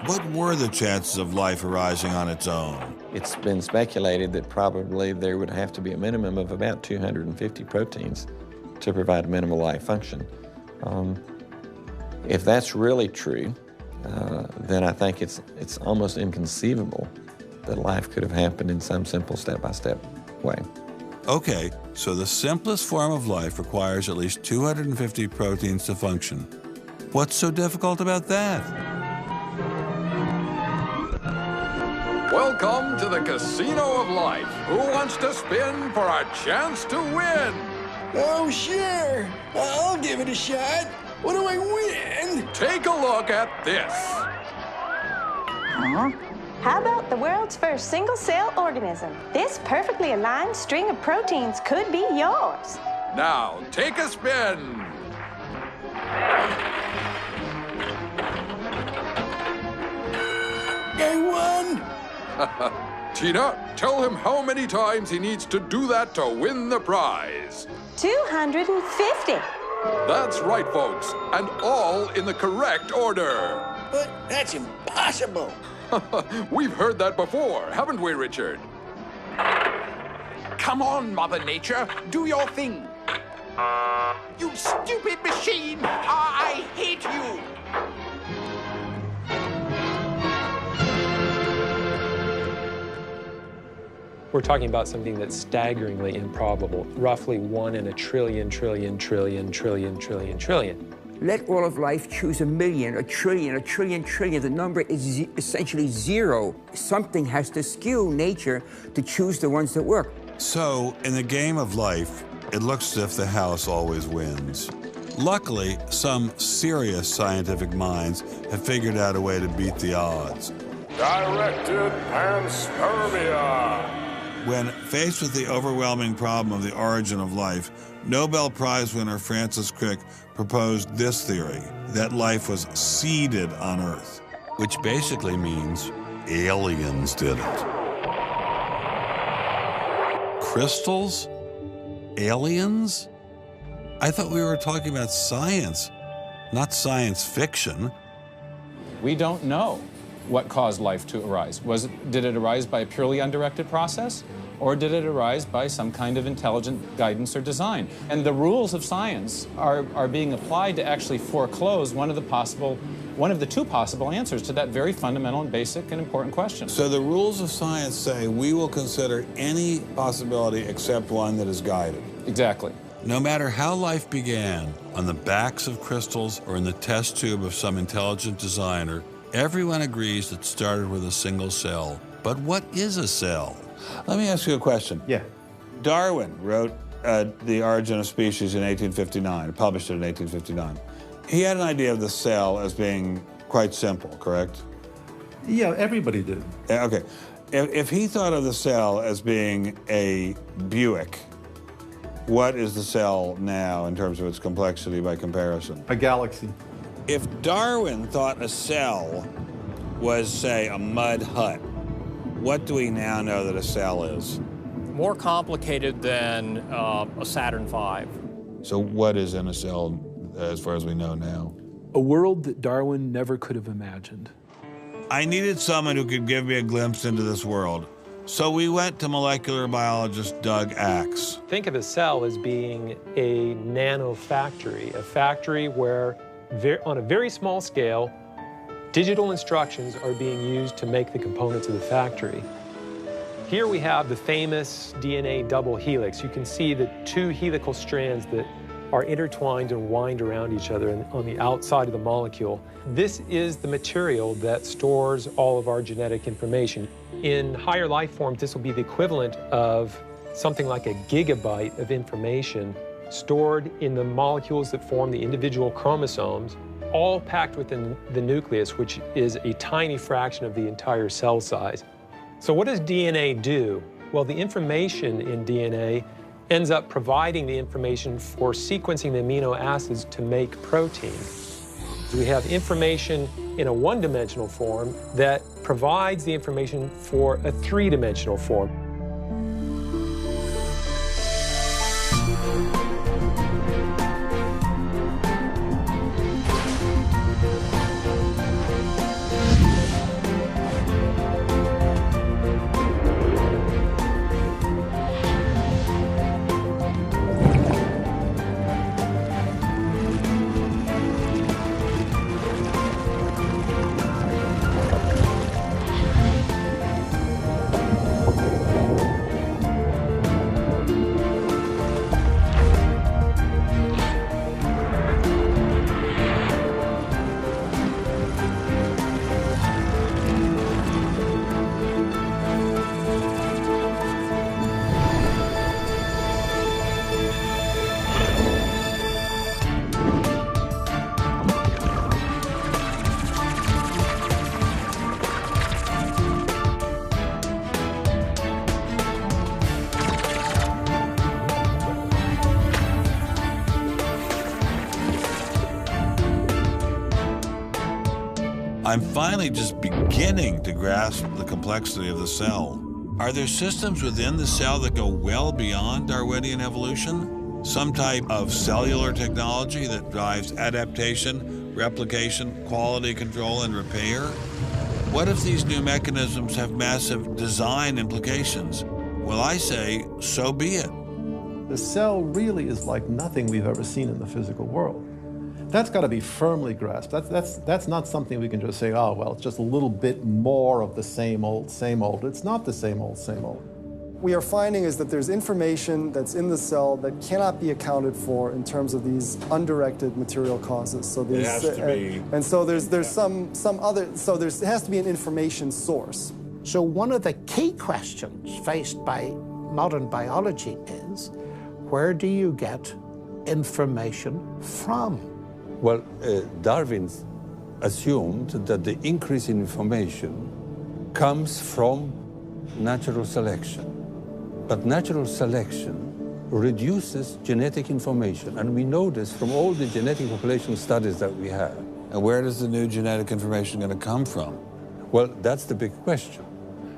what were the chances of life arising on its own? It's been speculated that probably there would have to be a minimum of about 250 proteins to provide a minimal life function. If that's really true, then I think it's almost inconceivable that life could have happened in some simple step-by-step way. Okay, so the simplest form of life requires at least 250 proteins to function. What's so difficult about that? Welcome to the Casino of Life. Who wants to spin for a chance to win? Oh, sure. I'll give it a shot. What do I win? Take a look at this. Huh? How about the world's first single-cell organism? This perfectly aligned string of proteins could be yours. Now, take a spin. I won! Tina, tell him how many times he needs to do that to win the prize. 250. That's right, folks, and all in the correct order. But that's impossible. We've heard that before, haven't we, Richard? Come on, Mother Nature, do your thing. You stupid machine! I hate you! We're talking about something that's staggeringly improbable, roughly 1 in a trillion. Let all of life choose a million, a trillion. The number is essentially zero. Something has to skew nature to choose the ones that work. So, in the game of life, it looks as if the house always wins. Luckily, some serious scientific minds have figured out a way to beat the odds. Directed panspermia. When faced with the overwhelming problem of the origin of life, Nobel Prize winner Francis Crick proposed this theory, that life was seeded on Earth, which basically means aliens did it. Crystals? Aliens? I thought we were talking about science, not science fiction. We don't know what caused life to arise. Did it arise by a purely undirected process? Or did it arise by some kind of intelligent guidance or design? And the rules of science are being applied to actually foreclose one of the two possible answers to that very fundamental and basic and important question. So the rules of science say we will consider any possibility except one that is guided. Exactly. No matter how life began, on the backs of crystals or in the test tube of some intelligent designer, everyone agrees it started with a single cell. But what is a cell? Let me ask you a question. Yeah. Darwin wrote The Origin of Species in 1859, published it in 1859. He had an idea of the cell as being quite simple, correct? Yeah, everybody did. Okay. If he thought of the cell as being a Buick, what is the cell now in terms of its complexity by comparison? A galaxy. If Darwin thought a cell was, say, a mud hut, what do we now know that a cell is? More complicated than a Saturn V. So what is in a cell as far as we know now? A world that Darwin never could have imagined. I needed someone who could give me a glimpse into this world. So we went to molecular biologist Doug Axe. Think of a cell as being a nanofactory, a factory where, on a very small scale, digital instructions are being used to make the components of the factory. Here we have the famous DNA double helix. You can see the two helical strands that are intertwined and wind around each other on the outside of the molecule. This is the material that stores all of our genetic information. In higher life forms, this will be the equivalent of something like a gigabyte of information stored in the molecules that form the individual chromosomes, all packed within the nucleus, which is a tiny fraction of the entire cell size. So what does DNA do? Well, the information in DNA ends up providing the information for sequencing the amino acids to make protein. We have information in a one-dimensional form that provides the information for a three-dimensional form. I'm finally just beginning to grasp the complexity of the cell. Are there systems within the cell that go well beyond Darwinian evolution? Some type of cellular technology that drives adaptation, replication, quality control, and repair? What if these new mechanisms have massive design implications? Well, I say, so be it. The cell really is like nothing we've ever seen in the physical world. That's got to be firmly grasped. That's not something we can just say, oh, well, it's just a little bit more of the same old, same old. It's not the same old, same old. We are finding is that there's information that's in the cell that cannot be accounted for in terms of these undirected material causes. So there's, it has to be. And so there's some other, so it has to be an information source. So one of the key questions faced by modern biology is, where do you get information from? Well, Darwin assumed that the increase in information comes from natural selection. But natural selection reduces genetic information, and we know this from all the genetic population studies that we have. And where does the new genetic information going to come from? Well, that's the big question.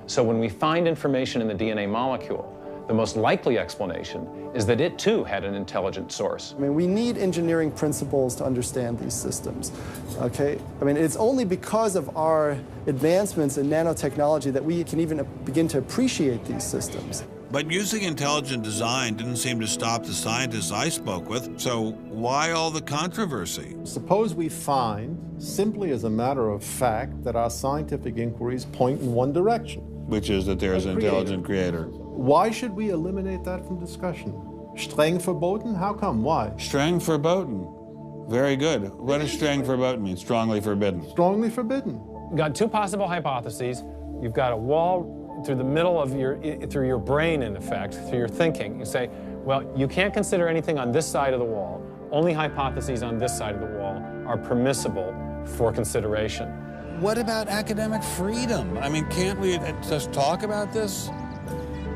So when we find information in the DNA molecule, the most likely explanation is that it too had an intelligent source. I mean, we need engineering principles to understand these systems, okay? I mean, it's only because of our advancements in nanotechnology that we can even begin to appreciate these systems. But using intelligent design didn't seem to stop the scientists I spoke with, so why all the controversy? Suppose we find, simply as a matter of fact, that our scientific inquiries point in one direction. Which is that there is an intelligent creator. Why should we eliminate that from discussion? Streng verboten? How come? Why? Streng verboten. Very good. What does streng verboten mean? Strongly forbidden. Strongly forbidden. You've got two possible hypotheses. You've got a wall through the middle of through your brain, in effect, through your thinking. You say, well, you can't consider anything on this side of the wall. Only hypotheses on this side of the wall are permissible for consideration. What about academic freedom? I mean, can't we just talk about this?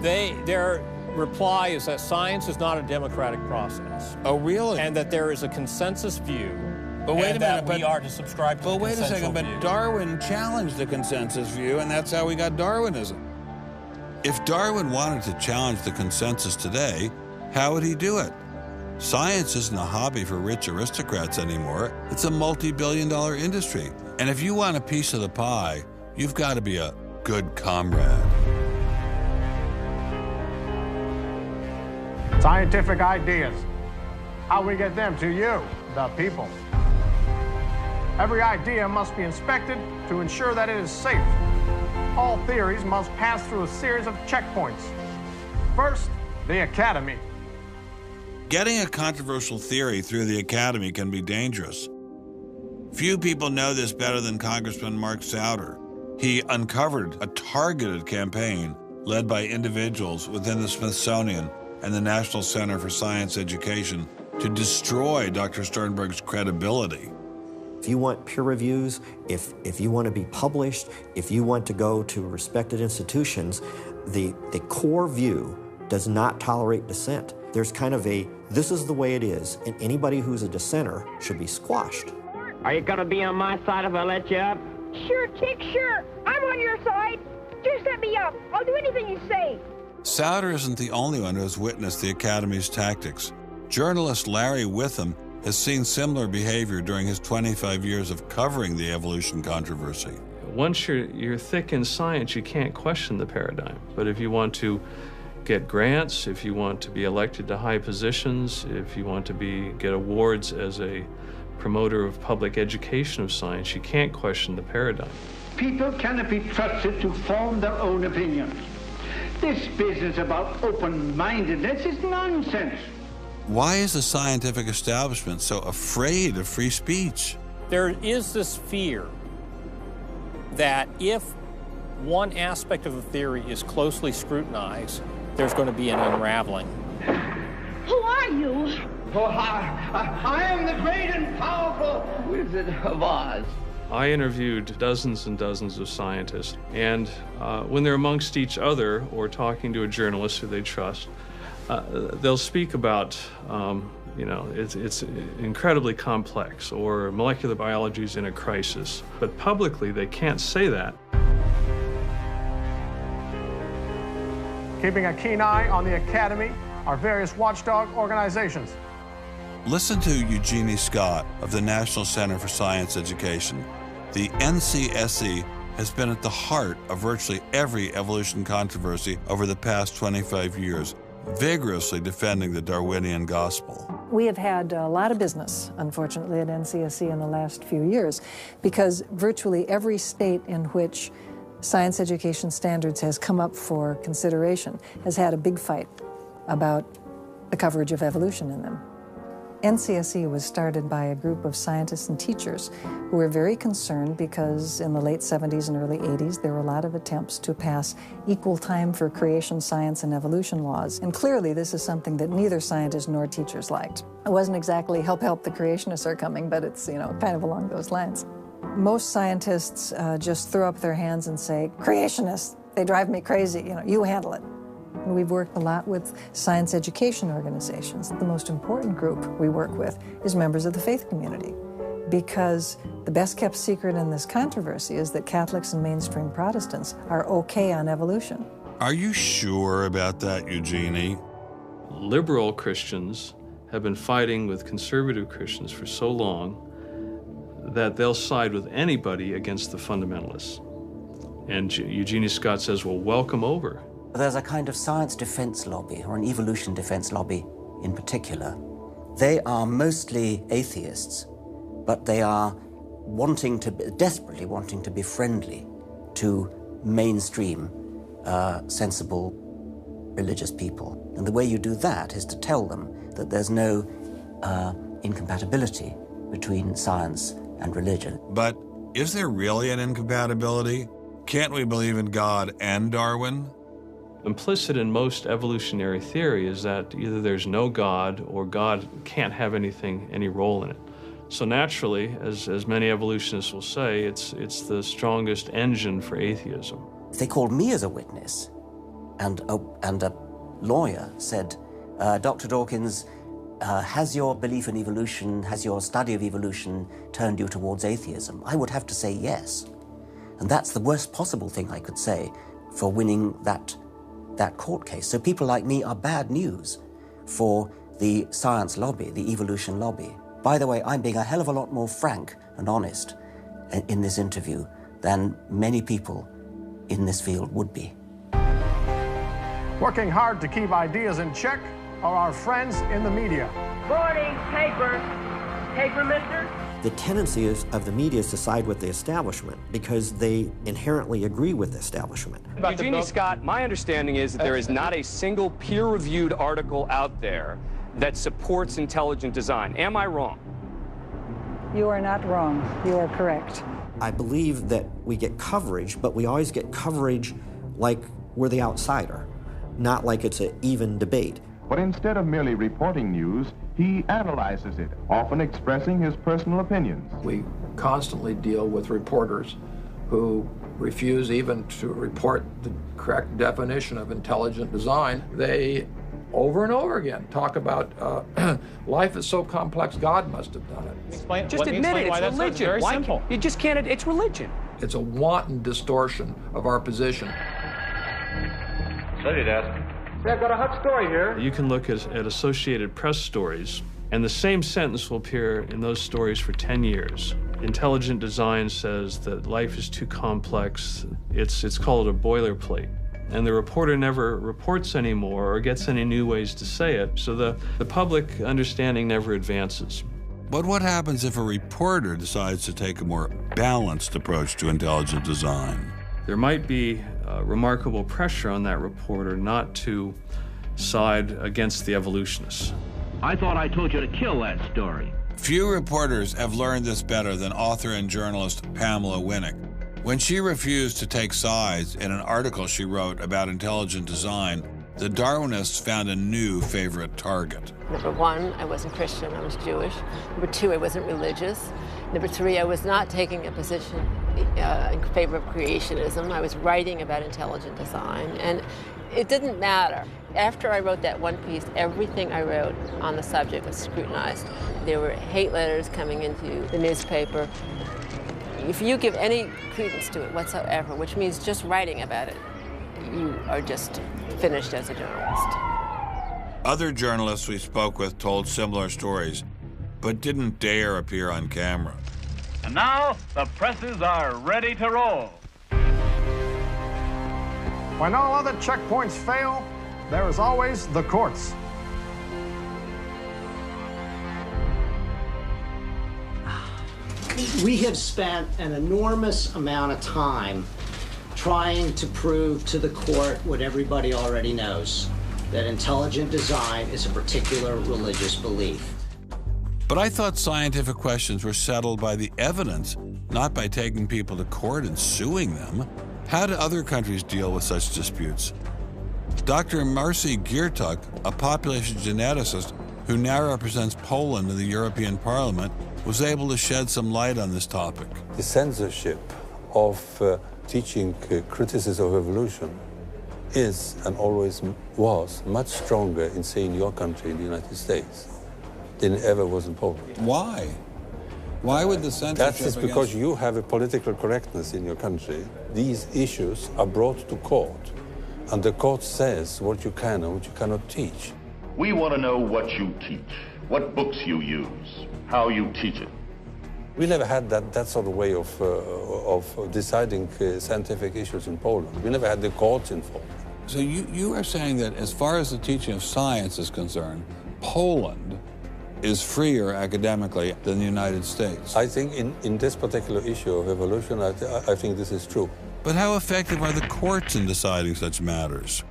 Their reply is that science is not a democratic process. Oh, really? And that there is a consensus view. But wait a minute, we are to subscribe to the wait a second, view. but Darwin challenged the consensus view, and that's how we got Darwinism. If Darwin wanted to challenge the consensus today, how would he do it? Science isn't a hobby for rich aristocrats anymore. It's a multi-billion-dollar industry. And if you want a piece of the pie, you've got to be a good comrade. Scientific ideas. How we get them to you, the people. Every idea must be inspected to ensure that it is safe. All theories must pass through a series of checkpoints. First, the Academy. Getting a controversial theory through the Academy can be dangerous. Few people know this better than Congressman Mark Souder. He uncovered a targeted campaign led by individuals within the Smithsonian and the National Center for Science Education to destroy Dr. Sternberg's credibility. If you want peer reviews, if you want to be published, if you want to go to respected institutions, the core view does not tolerate dissent. There's kind of a, this is the way it is, and anybody who's a dissenter should be squashed. Are you gonna be on my side if I let you up? Sure, Chick, sure. I'm on your side. Just let me up. I'll do anything you say. Souder isn't the only one who has witnessed the Academy's tactics. Journalist Larry Witham has seen similar behavior during his 25 years of covering the evolution controversy. Once you're thick in science, you can't question the paradigm. But if you want to get grants, if you want to be elected to high positions, if you want to get awards as a promoter of public education of science, you can't question the paradigm. People cannot be trusted to form their own opinions. This business about open-mindedness is nonsense. Why is the scientific establishment so afraid of free speech? There is this fear that if one aspect of the theory is closely scrutinized, there's going to be an unraveling. Who are you? Oh, I am the great and powerful Wizard of Oz. I interviewed dozens and dozens of scientists, and when they're amongst each other or talking to a journalist who they trust, they'll speak about You know, it's incredibly complex, or molecular biology is in a crisis. But publicly, they can't say that. Keeping a keen eye on the Academy, our various watchdog organizations. Listen to Eugenie Scott of the National Center for Science Education. The NCSE has been at the heart of virtually every evolution controversy over the past 25 years, vigorously defending the Darwinian gospel. We have had a lot of business, unfortunately, at NCSE in the last few years, because virtually every state in which science education standards has come up for consideration has had a big fight about the coverage of evolution in them. NCSE was started by a group of scientists and teachers who were very concerned because in the late 70s and early 80s there were a lot of attempts to pass equal time for creation science and evolution laws. And clearly this is something that neither scientists nor teachers liked. It wasn't exactly help the creationists are coming, but it's, you know, kind of along those lines. Most scientists just throw up their hands and say, creationists, they drive me crazy, you know, you handle it. We've worked a lot with science education organizations. The most important group we work with is members of the faith community, because the best kept secret in this controversy is that Catholics and mainstream Protestants are okay on evolution. Are you sure about that, Eugenie? Liberal Christians have been fighting with conservative Christians for so long that they'll side with anybody against the fundamentalists. And Eugenie Scott says, well, welcome over. There's a kind of science defense lobby, or an evolution defense lobby in particular. They are mostly atheists, but they are desperately wanting to be friendly to mainstream, sensible religious people. And the way you do that is to tell them that there's no incompatibility between science and religion. But is there really an incompatibility? Can't we believe in God and Darwin? Implicit in most evolutionary theory is that either there's no God or God can't have any role in it. So naturally, as many evolutionists will say, it's the strongest engine for atheism. If they called me as a witness, and a lawyer said, Dr. Dawkins, has your belief in evolution, has your study of evolution turned you towards atheism? I would have to say yes. And that's the worst possible thing I could say for winning that court case. So people like me are bad news for the science lobby, the evolution lobby. By the way, I'm being a hell of a lot more frank and honest in this interview than many people in this field would be. Working hard to keep ideas in check are our friends in the media. Morning, paper. Paper, mister? The tendency of the media is to side with the establishment because they inherently agree with the establishment. Eugenie Scott, my understanding is that there is not a single peer-reviewed article out there that supports intelligent design. Am I wrong? You are not wrong. You are correct. I believe that we get coverage, but we always get coverage like we're the outsider, not like it's an even debate. But instead of merely reporting news, he analyzes it, often expressing his personal opinions. We constantly deal with reporters who refuse even to report the correct definition of intelligent design. They, over and over again, talk about life is so complex, God must have done it. Just admit it, it's religion. Very simple. You just can't, it's religion. It's a wanton distortion of our position. So you'd ask. I've got a hot story here. You can look at Associated Press stories, and the same sentence will appear in those stories for 10 years. Intelligent design says that life is too complex. It's called a boilerplate. And the reporter never reports anymore or gets any new ways to say it, so the public understanding never advances. But what happens if a reporter decides to take a more balanced approach to intelligent design? There might be remarkable pressure on that reporter not to side against the evolutionists. I thought I told you to kill that story. Few reporters have learned this better than author and journalist Pamela Winnick. When she refused to take sides in an article she wrote about intelligent design, the Darwinists found a new favorite target. Number one, I wasn't Christian, I was Jewish. Number two, I wasn't religious. Number three, I was not taking a position in favor of creationism. I was writing about intelligent design, and it didn't matter After I wrote that one piece, everything I wrote on the subject was scrutinized. There were hate letters coming into the newspaper. If you give any credence to it whatsoever, which means just writing about it, you are just finished as a journalist. Other journalists we spoke with told similar stories, but didn't dare appear on camera. And now, the presses are ready to roll. When all other checkpoints fail, there is always the courts. We have spent an enormous amount of time trying to prove to the court what everybody already knows, that intelligent design is a particular religious belief. But I thought scientific questions were settled by the evidence, not by taking people to court and suing them. How do other countries deal with such disputes? Dr. Marcy Giertuk, a population geneticist who now represents Poland in the European Parliament, was able to shed some light on this topic. The censorship of teaching criticism of evolution is and always was much stronger in, say, in your country, in the United States, than it ever was in Poland. Why? Why would the censorship? That is because you have a political correctness in your country. These issues are brought to court, and the court says what you can and what you cannot teach. We want to know what you teach, what books you use, how you teach it. We never had that sort of way of deciding scientific issues in Poland. We never had the courts involved. So you are saying that as far as the teaching of science is concerned, Poland is freer academically than the United States? I think in this particular issue of evolution, I think this is true. But how effective are the courts in deciding such matters?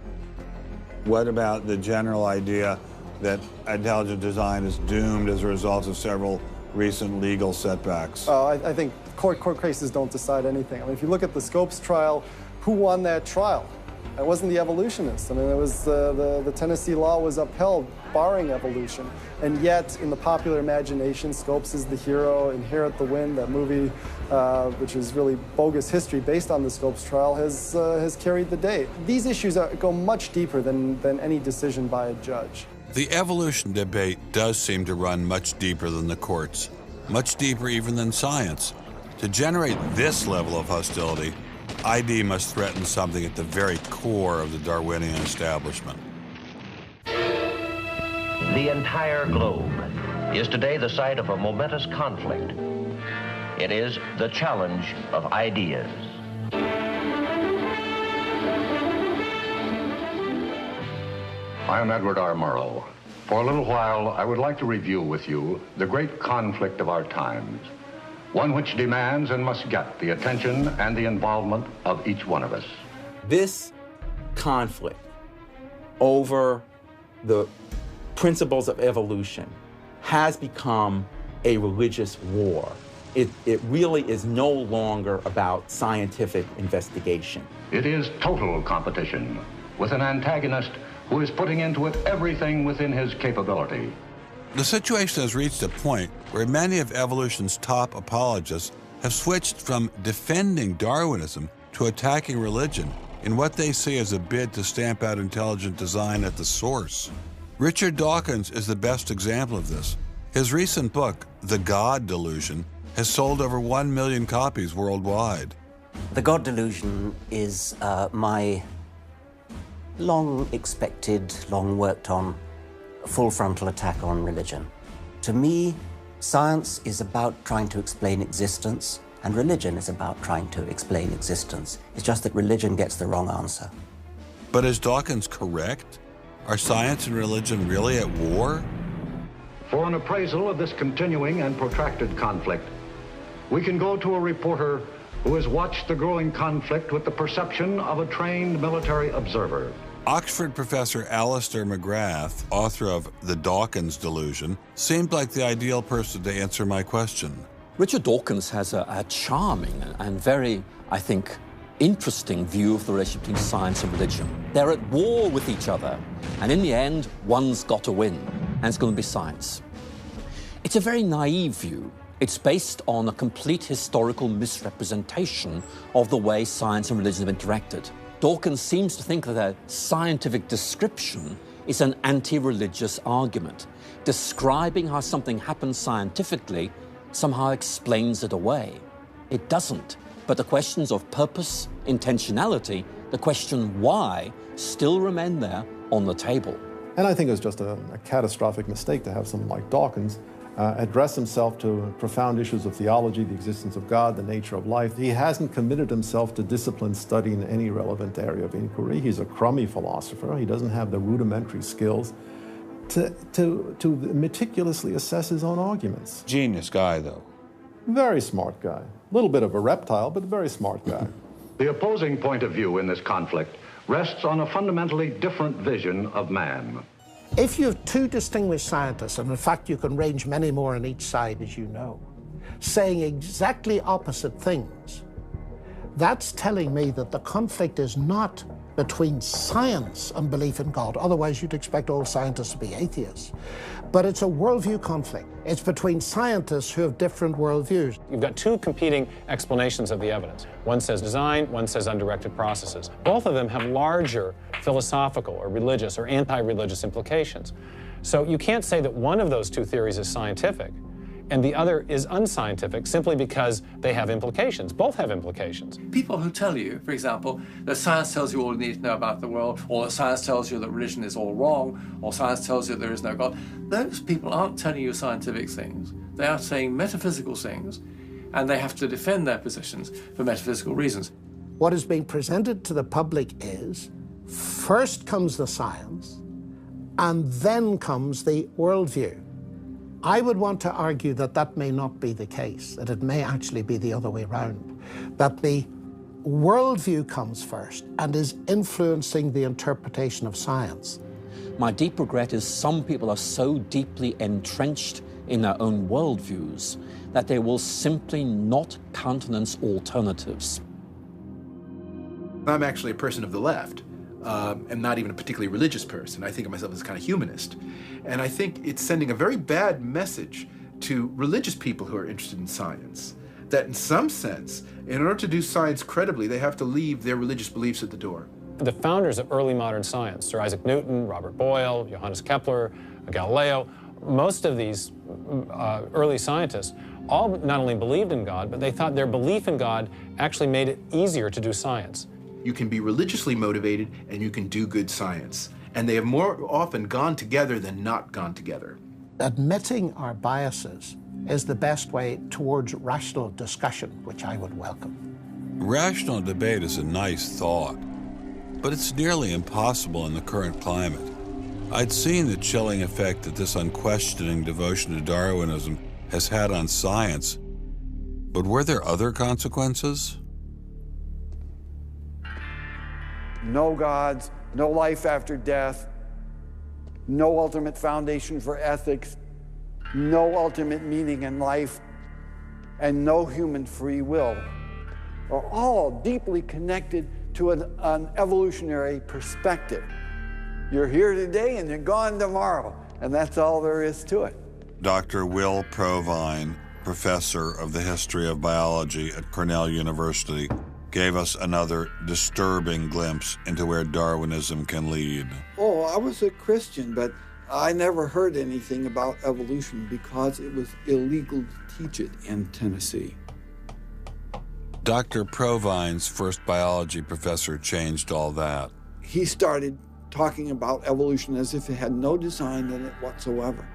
What about the general idea that intelligent design is doomed as a result of several recent legal setbacks? I think court cases don't decide anything. I mean, if you look at the Scopes trial, who won that trial? It wasn't the evolutionists. I mean, it was the Tennessee law was upheld, barring evolution. And yet, in the popular imagination, Scopes is the hero. Inherit the Wind, that movie, which is really bogus history based on the Scopes trial, has carried the day. These issues go much deeper than any decision by a judge. The evolution debate does seem to run much deeper than the courts, much deeper even than science. To generate this level of hostility, ID must threaten something at the very core of the Darwinian establishment. The entire globe is today the site of a momentous conflict. It is the challenge of ideas. I am Edward R. Murrow. For a little while, I would like to review with you the great conflict of our times, one which demands and must get the attention and the involvement of each one of us. This conflict over the principles of evolution has become a religious war. It really is no longer about scientific investigation. It is total competition with an antagonist who is putting into it everything within his capability. The situation has reached a point where many of evolution's top apologists have switched from defending Darwinism to attacking religion in what they see as a bid to stamp out intelligent design at the source. Richard Dawkins is the best example of this. His recent book, The God Delusion, has sold over 1 million copies worldwide. The God Delusion is my long-expected, long-worked-on full frontal attack on religion. To me, science is about trying to explain existence, and religion is about trying to explain existence. It's just that religion gets the wrong answer. But is Dawkins correct? Are science and religion really at war? For an appraisal of this continuing and protracted conflict, we can go to a reporter who has watched the growing conflict with the perception of a trained military observer. Oxford professor Alistair McGrath, author of The Dawkins Delusion, seemed like the ideal person to answer my question. Richard Dawkins has a charming and very, I think, interesting view of the relationship between science and religion. They're at war with each other, and in the end, one's got to win, and it's going to be science. It's a very naive view. It's based on a complete historical misrepresentation of the way science and religion have interacted. Dawkins seems to think that a scientific description is an anti-religious argument. Describing how something happens scientifically somehow explains it away. It doesn't. But the questions of purpose, intentionality, the question why, still remain there on the table. And I think it was just a catastrophic mistake to have someone like Dawkins address himself to profound issues of theology, the existence of God, the nature of life. He hasn't committed himself to disciplined study in any relevant area of inquiry. He's a crummy philosopher. He doesn't have the rudimentary skills to meticulously assess his own arguments. Genius guy, though. Very smart guy. A little bit of a reptile, but a very smart guy. The opposing point of view in this conflict rests on a fundamentally different vision of man. If you have two distinguished scientists, and in fact you can range many more on each side, as you know, saying exactly opposite things, that's telling me that the conflict is not between science and belief in God. Otherwise, you'd expect all scientists to be atheists. But it's a worldview conflict. It's between scientists who have different worldviews. You've got two competing explanations of the evidence. One says design, one says undirected processes. Both of them have larger philosophical or religious or anti-religious implications. So you can't say that one of those two theories is scientific and the other is unscientific simply because they have implications. Both have implications. People who tell you, for example, that science tells you all you need to know about the world, or that science tells you that religion is all wrong, or science tells you there is no God, those people aren't telling you scientific things. They are saying metaphysical things, and they have to defend their positions for metaphysical reasons. What is being presented to the public is, first comes the science, and then comes the worldview. I would want to argue that that may not be the case, that it may actually be the other way around, that the worldview comes first and is influencing the interpretation of science. My deep regret is some people are so deeply entrenched in their own worldviews that they will simply not countenance alternatives. I'm actually a person of the left. And not even a particularly religious person. I think of myself as a kind of humanist. And I think it's sending a very bad message to religious people who are interested in science, that in some sense, in order to do science credibly, they have to leave their religious beliefs at the door. The founders of early modern science, Sir Isaac Newton, Robert Boyle, Johannes Kepler, Galileo, most of these early scientists all not only believed in God, but they thought their belief in God actually made it easier to do science. You can be religiously motivated and you can do good science. And they have more often gone together than not gone together. Admitting our biases is the best way towards rational discussion, which I would welcome. Rational debate is a nice thought, but it's nearly impossible in the current climate. I'd seen the chilling effect that this unquestioning devotion to Darwinism has had on science, but were there other consequences? No gods, no life after death, no ultimate foundation for ethics, no ultimate meaning in life, and no human free will are all deeply connected to an evolutionary perspective. You're here today and you're gone tomorrow, and that's all there is to it. Dr. Will Provine, professor of the history of biology at Cornell University, gave us another disturbing glimpse into where Darwinism can lead. Oh, I was a Christian, but I never heard anything about evolution because it was illegal to teach it in Tennessee. Dr. Provine's first biology professor changed all that. He started talking about evolution as if it had no design in it whatsoever.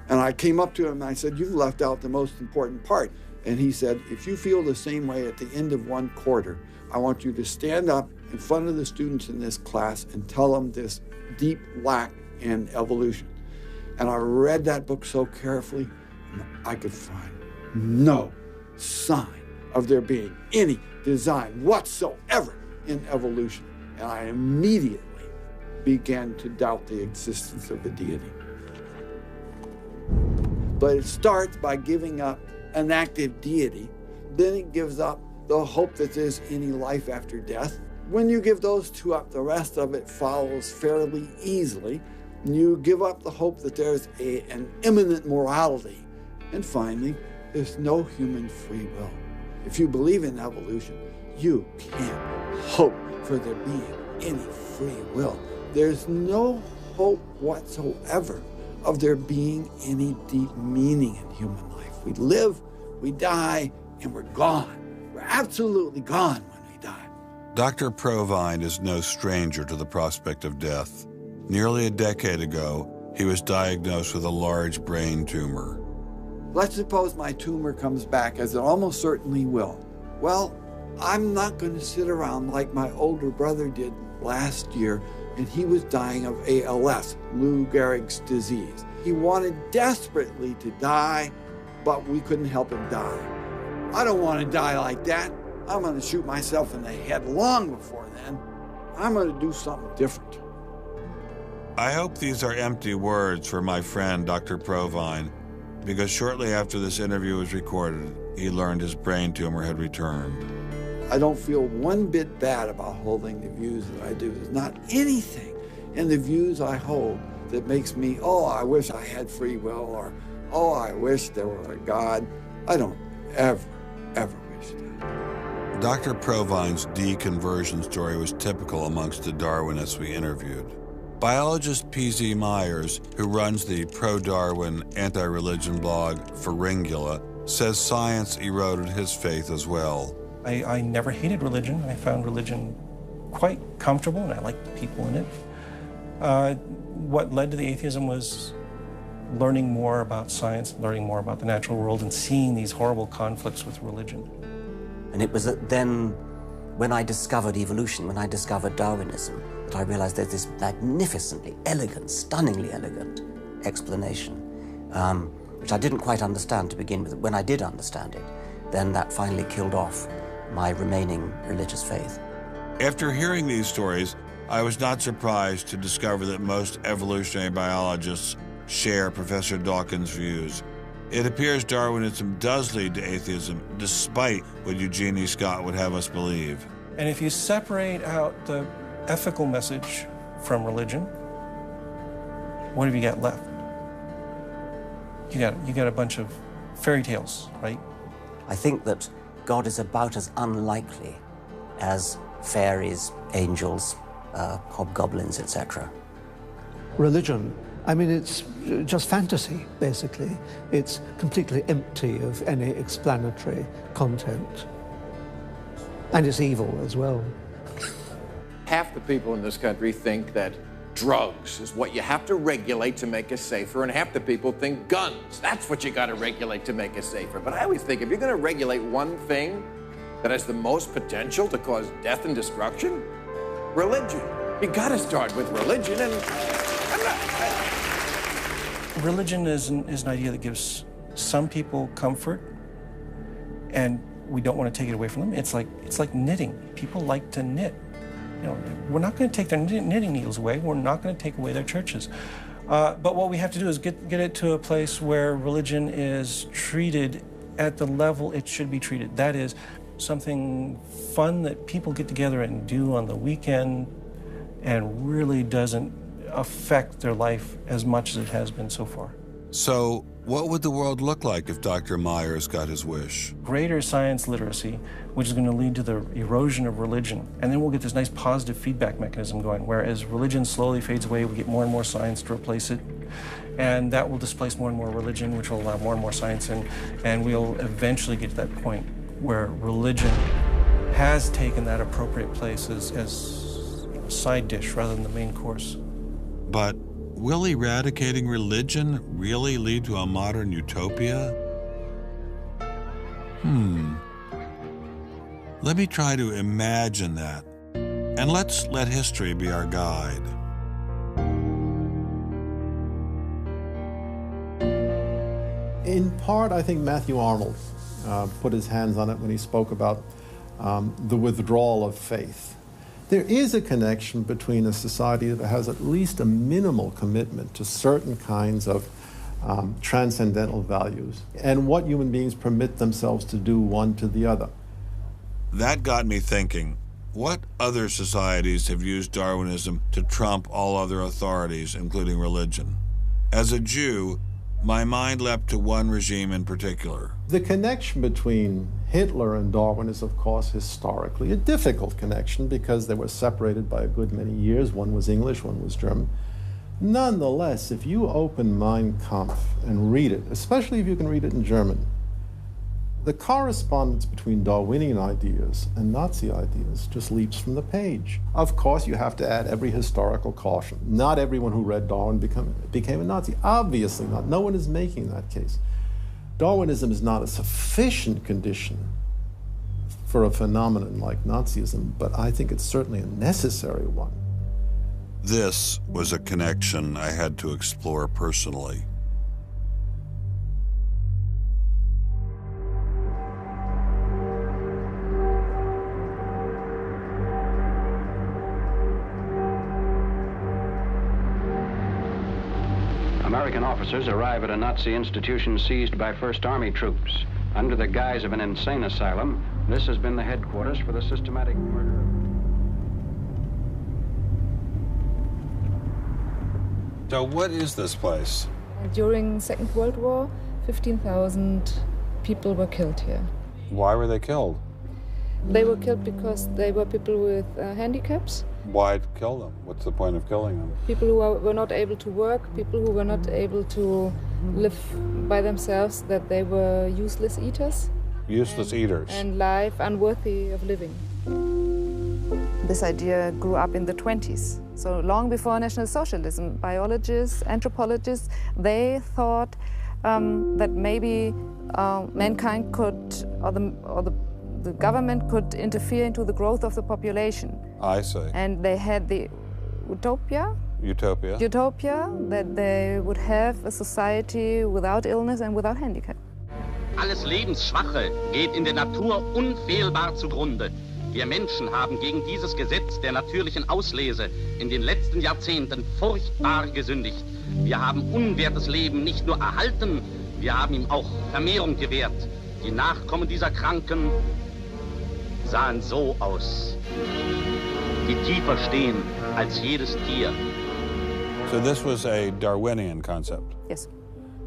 And I came up to him and I said, "You've left out the most important part." And he said, "If you feel the same way at the end of one quarter, I want you to stand up in front of the students in this class and tell them this deep lack in evolution." And I read that book so carefully, and I could find no sign of there being any design whatsoever in evolution. And I immediately began to doubt the existence of a deity. But it starts by giving up an active deity, then it gives up the hope that there's any life after death. When you give those two up, the rest of it follows fairly easily. You give up the hope that there's an immanent morality. And finally, there's no human free will. If you believe in evolution, you can't hope for there being any free will. There's no hope whatsoever of there being any deep meaning in human life. We live, we die, and we're gone. We're absolutely gone when we die. Dr. Provine is no stranger to the prospect of death. Nearly a decade ago, he was diagnosed with a large brain tumor. Let's suppose my tumor comes back, as it almost certainly will. Well, I'm not going to sit around like my older brother did last year, and he was dying of ALS, Lou Gehrig's disease. He wanted desperately to die, but we couldn't help him die. I don't want to die like that. I'm going to shoot myself in the head long before then. I'm going to do something different. I hope these are empty words for my friend, Dr. Provine, because shortly after this interview was recorded, he learned his brain tumor had returned. I don't feel one bit bad about holding the views that I do. There's not anything in the views I hold that makes me, oh, I wish I had free will, or, oh, I wish there were a God. I don't ever wish that. Dr. Provine's deconversion story was typical amongst the Darwinists we interviewed. Biologist P.Z. Myers, who runs the pro-Darwin, anti-religion blog Pharyngula, says science eroded his faith as well. I never hated religion. I found religion quite comfortable, and I liked the people in it. What led to the atheism was learning more about science, learning more about the natural world, and seeing these horrible conflicts with religion. And it was then, when I discovered evolution, when I discovered Darwinism, that I realized there's this magnificently elegant, stunningly elegant explanation, which I didn't quite understand to begin with. When I did understand it, then that finally killed off my remaining religious faith. After hearing these stories, I was not surprised to discover that most evolutionary biologists share Professor Dawkins' views. It appears Darwinism does lead to atheism, despite what Eugenie Scott would have us believe. And if you separate out the ethical message from religion, what have you got left? You got a bunch of fairy tales, right? I think that God is about as unlikely as fairies, angels, hobgoblins, etc. Religion, I mean, it's just fantasy, basically. It's completely empty of any explanatory content. And it's evil as well. Half the people in this country think that drugs is what you have to regulate to make us safer, and half the people think guns, that's what you got to regulate to make us safer. But I always think if you're going to regulate one thing that has the most potential to cause death and destruction, religion. You got to start with religion, and Religion is an idea that gives some people comfort, and we don't want to take it away from them. It's like knitting. People like to knit. You know, we're not going to take their knitting needles away. We're not going to take away their churches. But what we have to do is get it to a place where religion is treated at the level it should be treated. That is something fun that people get together and do on the weekend and really doesn't affect their life as much as it has been so far. So, what would the world look like if Dr. Myers got his wish? Greater science literacy, which is going to lead to the erosion of religion. And then we'll get this nice positive feedback mechanism going, where as religion slowly fades away, we get more and more science to replace it. And that will displace more and more religion, which will allow more and more science in. And we'll eventually get to that point where religion has taken that appropriate place as a side dish rather than the main course. But will eradicating religion really lead to a modern utopia? Let me try to imagine that. And let's let history be our guide. In part, I think Matthew Arnold put his hands on it when he spoke about the withdrawal of faith. There is a connection between a society that has at least a minimal commitment to certain kinds of transcendental values and what human beings permit themselves to do one to the other. That got me thinking, what other societies have used Darwinism to trump all other authorities, including religion? As a Jew, My mind leapt to one regime in particular. The connection between Hitler and Darwin is, of course, historically a difficult connection because they were separated by a good many years. One was English, one was German. Nonetheless, if you open Mein Kampf and read it, especially if you can read it in German, the correspondence between Darwinian ideas and Nazi ideas just leaps from the page. Of course, you have to add every historical caution. Not everyone who read Darwin became a Nazi. Obviously not. No one is making that case. Darwinism is not a sufficient condition for a phenomenon like Nazism, but I think it's certainly a necessary one. This was a connection I had to explore personally. American officers arrive at a Nazi institution seized by First Army troops. Under the guise of an insane asylum, this has been the headquarters for the systematic murder. So what is this place? During Second World War, 15,000 people were killed here. Why were they killed? They were killed because they were people with handicaps. Why kill them? What's the point of killing them? People who were not able to work, people who were not able to live by themselves, that they were useless eaters. Useless eaters. And life unworthy of living. This idea grew up in the 20s. So long before National Socialism, biologists, anthropologists, they thought that maybe mankind could, or the government could interfere into the growth of the population. I see. And they had the utopia that they would have a society without illness and without handicap. Alles Lebensschwache geht in der Natur unfehlbar zugrunde. Wir Menschen haben gegen dieses Gesetz der natürlichen Auslese in den letzten Jahrzehnten furchtbar gesündigt. Wir haben unwertes Leben nicht nur erhalten, wir haben ihm auch Vermehrung gewährt. Die Nachkommen dieser Kranken sahen so aus, die tiefer stehen als jedes Tier. So this was a Darwinian concept? Yes.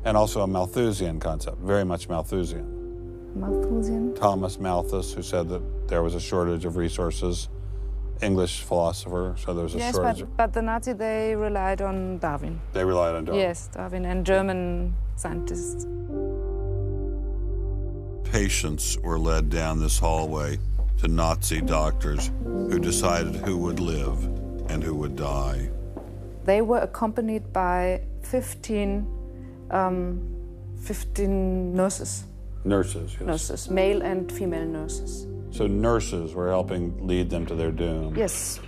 And also a Malthusian concept, very much Malthusian. Malthusian? Thomas Malthus, who said that there was a shortage of resources, English philosopher, so there was a shortage. Yes, but the Nazis, they relied on Darwin. They relied on Darwin? Yes, Darwin and German scientists. Patients were led down this hallway to Nazi doctors who decided who would live and who would die. They were accompanied by 15 nurses. Nurses, yes. Nurses, male and female nurses. So nurses were helping lead them to their doom. Yes.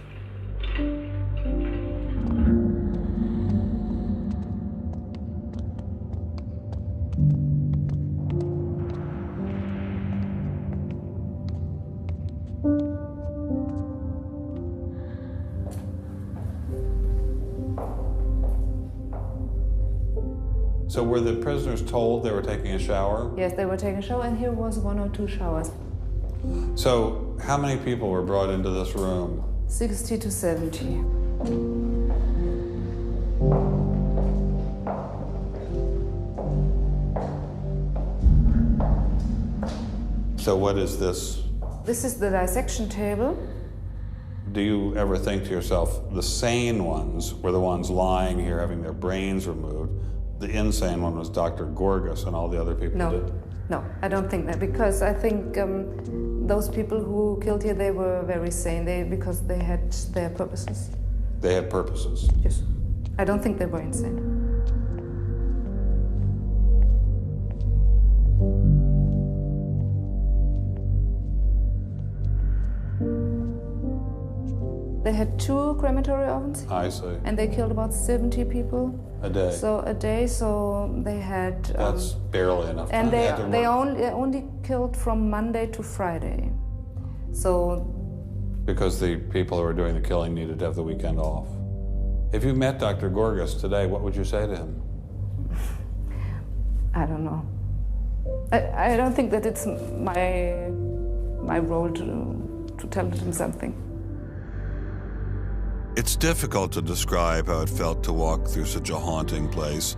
So were the prisoners told they were taking a shower? Yes, they were taking a shower, and here was 1 or 2 showers. So how many people were brought into this room? 60 to 70. So what is this? This is the dissection table. Do you ever think to yourself, the sane ones were the ones lying here having their brains removed? The insane one was Dr. Gorgas and all the other people did? No, I don't think that, because I think those people who killed here, they were very sane, because they had their purposes. They had purposes? Yes. I don't think they were insane. They had 2 crematory ovens. I see. And they killed about 70 people. A day? So a day, so they had... That's barely enough time. And they only killed from Monday to Friday. So... Because the people who were doing the killing needed to have the weekend off. If you met Dr. Gorgas today, what would you say to him? I don't know. I don't think that it's my role to tell him something. It's difficult to describe how it felt to walk through such a haunting place.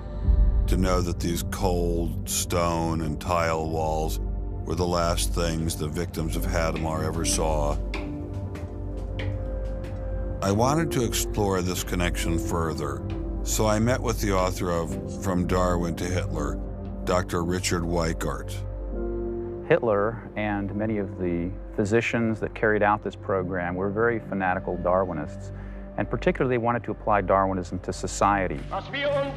to know that these cold stone and tile walls were the last things the victims of Hadamar ever saw. I wanted to explore this connection further, so I met with the author of From Darwin to Hitler, Dr. Richard Weikart. Hitler and many of the physicians that carried out this program were very fanatical Darwinists, and particularly wanted to apply Darwinism to society. Was wir uns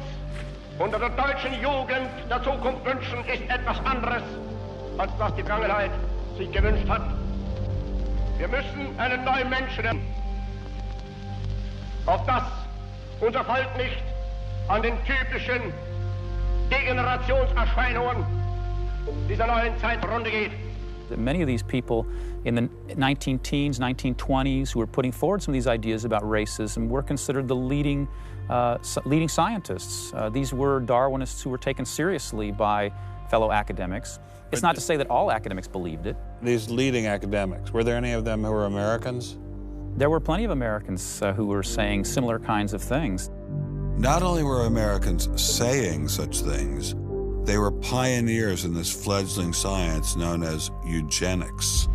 unter der deutschen Jugend der Zukunft wünschen, ist etwas anderes, als was die Vergangenheit sich gewünscht hat. Wir müssen einen neuen Menschen, auf das unser Volk nicht an den typischen Degenerationserscheinungen dieser neuen Zeit zugrunde geht. Many of these people in the 19-teens, 1920s who were putting forward some of these ideas about racism were considered the leading scientists. These were Darwinists who were taken seriously by fellow academics. It's not to say that all academics believed it. These leading academics, were there any of them who were Americans? There were plenty of Americans who were saying similar kinds of things. Not only were Americans saying such things, they were pioneers in this fledgling science known as eugenics.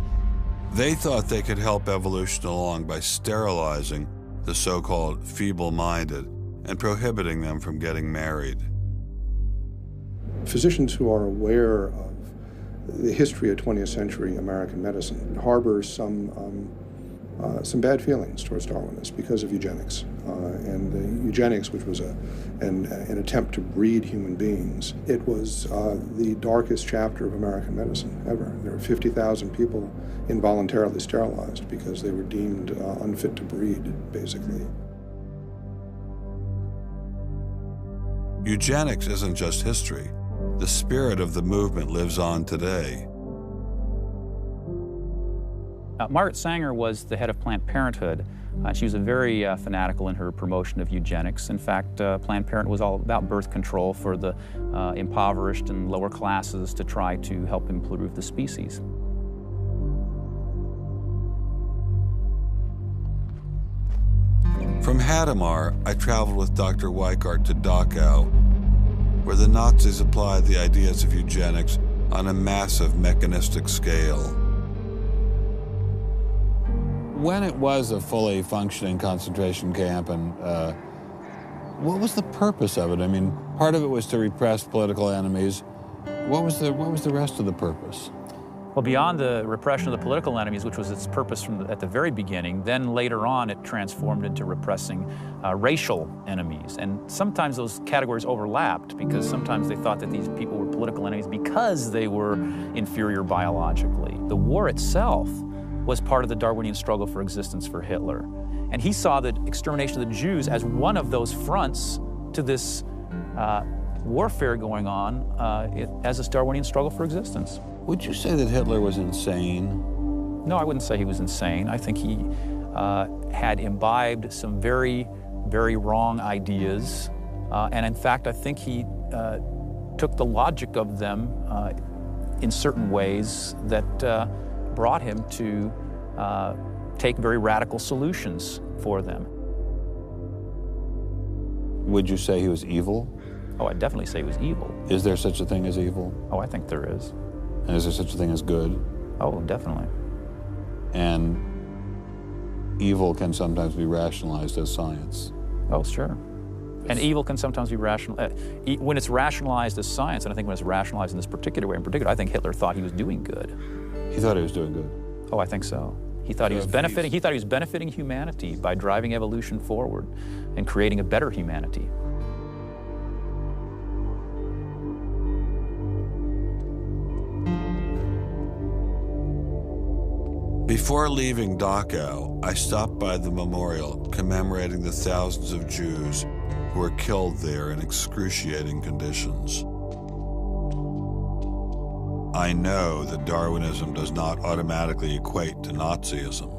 They thought they could help evolution along by sterilizing the so-called feeble-minded and prohibiting them from getting married. Physicians who are aware of the history of 20th century American medicine harbor some bad feelings towards Darwinists because of eugenics. And the eugenics, which was an attempt to breed human beings, it was the darkest chapter of American medicine ever. There were 50,000 people involuntarily sterilized because they were deemed unfit to breed, basically. Eugenics isn't just history. The spirit of the movement lives on today. Margaret Sanger was the head of Planned Parenthood. She was very fanatical in her promotion of eugenics. In fact, Planned Parenthood was all about birth control for the impoverished and lower classes to try to help improve the species. From Hadamar, I traveled with Dr. Weikart to Dachau, where the Nazis applied the ideas of eugenics on a massive mechanistic scale. When it was a fully functioning concentration camp, and what was the purpose of it? I mean, part of it was to repress political enemies. What was the rest of the purpose? Well, beyond the repression of the political enemies, which was its purpose at the very beginning, then later on it transformed into repressing racial enemies. And sometimes those categories overlapped because sometimes they thought that these people were political enemies because they were inferior biologically. The war itself was part of the Darwinian struggle for existence for Hitler. And he saw the extermination of the Jews as one of those fronts to this warfare going on as this Darwinian struggle for existence. Would you say that Hitler was insane? No, I wouldn't say he was insane. I think he had imbibed some very, very wrong ideas. And in fact, I think he took the logic of them in certain ways that brought him to take very radical solutions for them. Would you say he was evil? Oh, I'd definitely say he was evil. Is there such a thing as evil? Oh, I think there is. And is there such a thing as good? Oh, definitely. And evil can sometimes be rationalized as science. Oh, sure. And evil can sometimes be rational. When it's rationalized as science, and I think when it's rationalized in this particular way in particular, I think Hitler thought he was doing good. He thought he was doing good? Oh, I think so. He thought he was benefiting. He thought he was benefiting humanity by driving evolution forward and creating a better humanity. Before leaving Dachau, I stopped by the memorial commemorating the thousands of Jews who were killed there in excruciating conditions. I know that Darwinism does not automatically equate to Nazism.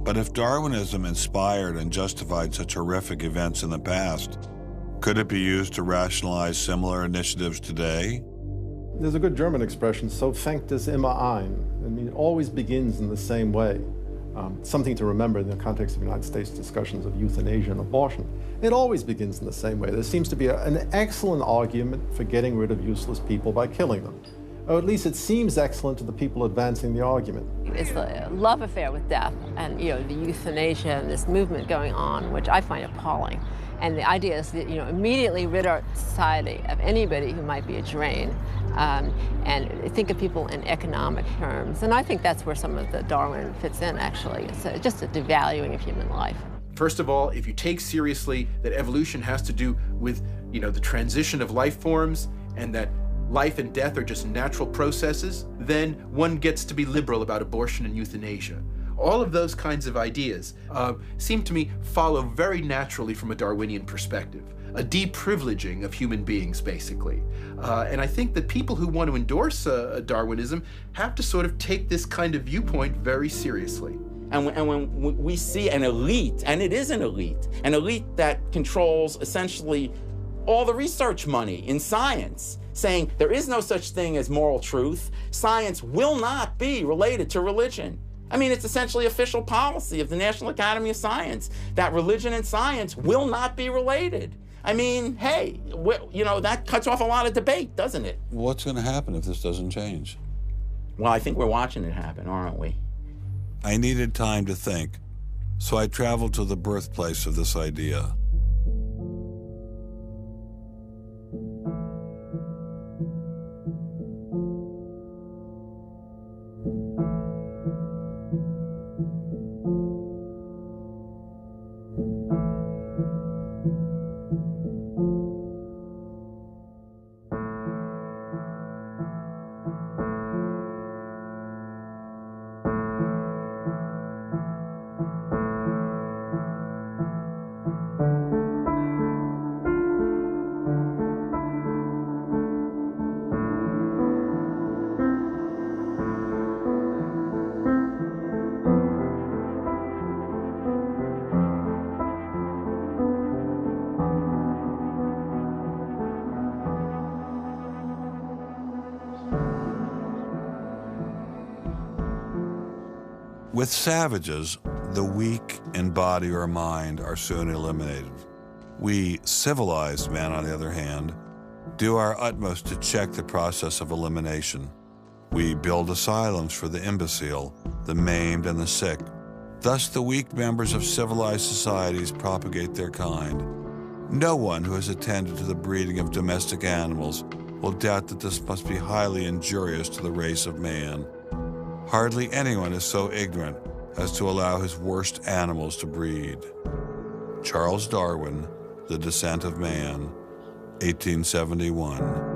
But if Darwinism inspired and justified such horrific events in the past, could it be used to rationalize similar initiatives today? There's a good German expression, so fängt es immer an. I mean, it always begins in the same way. Something to remember in the context of the United States discussions of euthanasia and abortion. It always begins in the same way. There seems to be an excellent argument for getting rid of useless people by killing them. Or at least it seems excellent to the people advancing the argument. It's a love affair with death, and the euthanasia and this movement going on, which I find appalling. And the idea is that immediately rid our society of anybody who might be a drain, and think of people in economic terms. And I think that's where some of the Darwin fits in, actually. It's just a devaluing of human life. First of all, if you take seriously that evolution has to do with the transition of life forms, and that life and death are just natural processes, then one gets to be liberal about abortion and euthanasia. All of those kinds of ideas seem to me follow very naturally from a Darwinian perspective, a deprivileging of human beings, basically. And I think that people who want to endorse Darwinism have to sort of take this kind of viewpoint very seriously. And when we see an elite, and it is an elite that controls essentially all the research money in science, saying there is no such thing as moral truth, science will not be related to religion. I mean, it's essentially official policy of the National Academy of Science that religion and science will not be related. I mean, hey, that cuts off a lot of debate, doesn't it? What's going to happen if this doesn't change? Well, I think we're watching it happen, aren't we? I needed time to think, so I traveled to the birthplace of this idea. With savages, the weak in body or mind are soon eliminated. We civilized men, on the other hand, do our utmost to check the process of elimination. We build asylums for the imbecile, the maimed, and the sick. Thus, the weak members of civilized societies propagate their kind. No one who has attended to the breeding of domestic animals will doubt that this must be highly injurious to the race of man. Hardly anyone is so ignorant as to allow his worst animals to breed. Charles Darwin, The Descent of Man, 1871.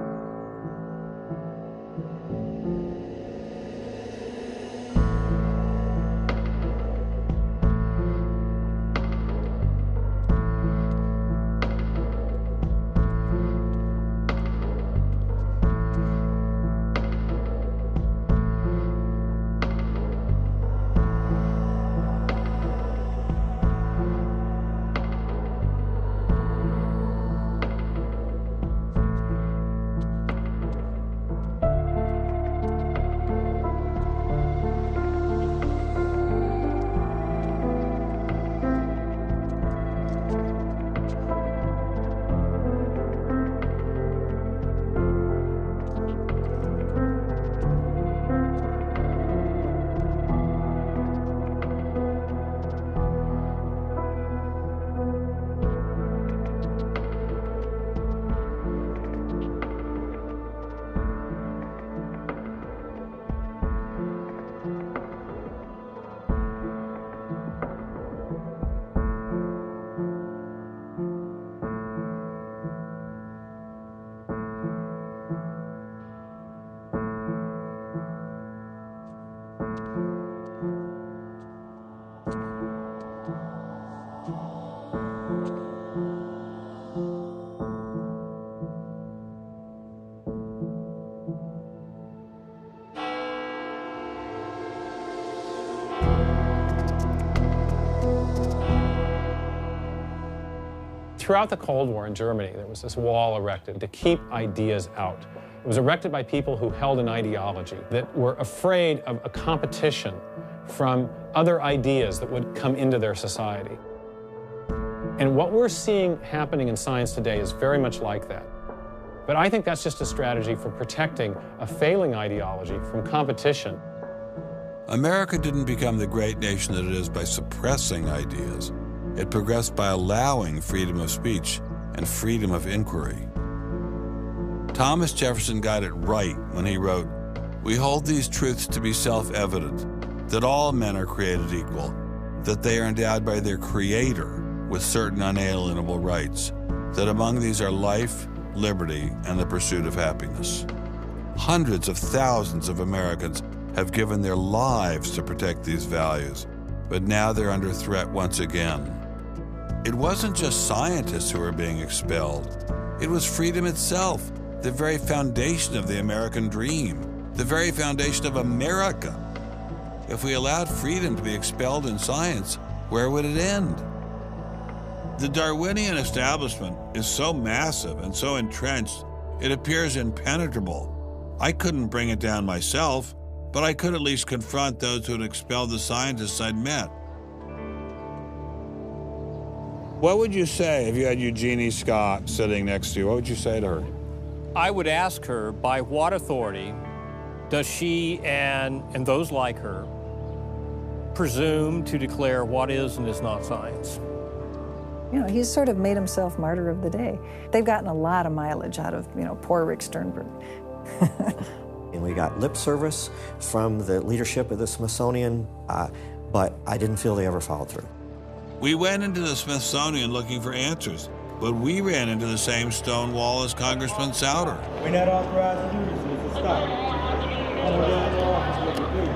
Throughout the Cold War in Germany, there was this wall erected to keep ideas out. It was erected by people who held an ideology that were afraid of a competition from other ideas that would come into their society. And what we're seeing happening in science today is very much like that. But I think that's just a strategy for protecting a failing ideology from competition. America didn't become the great nation that it is by suppressing ideas. It progressed by allowing freedom of speech and freedom of inquiry. Thomas Jefferson got it right when he wrote, "We hold these truths to be self-evident, that all men are created equal, that they are endowed by their Creator with certain unalienable rights, that among these are life, liberty, and the pursuit of happiness." Hundreds of thousands of Americans have given their lives to protect these values, but now they're under threat once again. It wasn't just scientists who were being expelled. It was freedom itself, the very foundation of the American dream, the very foundation of America. If we allowed freedom to be expelled in science, where would it end? The Darwinian establishment is so massive and so entrenched, it appears impenetrable. I couldn't bring it down myself, but I could at least confront those who had expelled the scientists I'd met. What would you say if you had Eugenie Scott sitting next to you? What would you say to her? I would ask her, by what authority does she and those like her presume to declare what is and is not science? You know, he's sort of made himself martyr of the day. They've gotten a lot of mileage out of, poor Rick Sternberg. And we got lip service from the leadership of the Smithsonian, but I didn't feel they ever followed through. We went into the Smithsonian looking for answers, but we ran into the same stone wall as Congressman Souter. We're not authorized to do this, Mr. Stein. Come down to the office with me,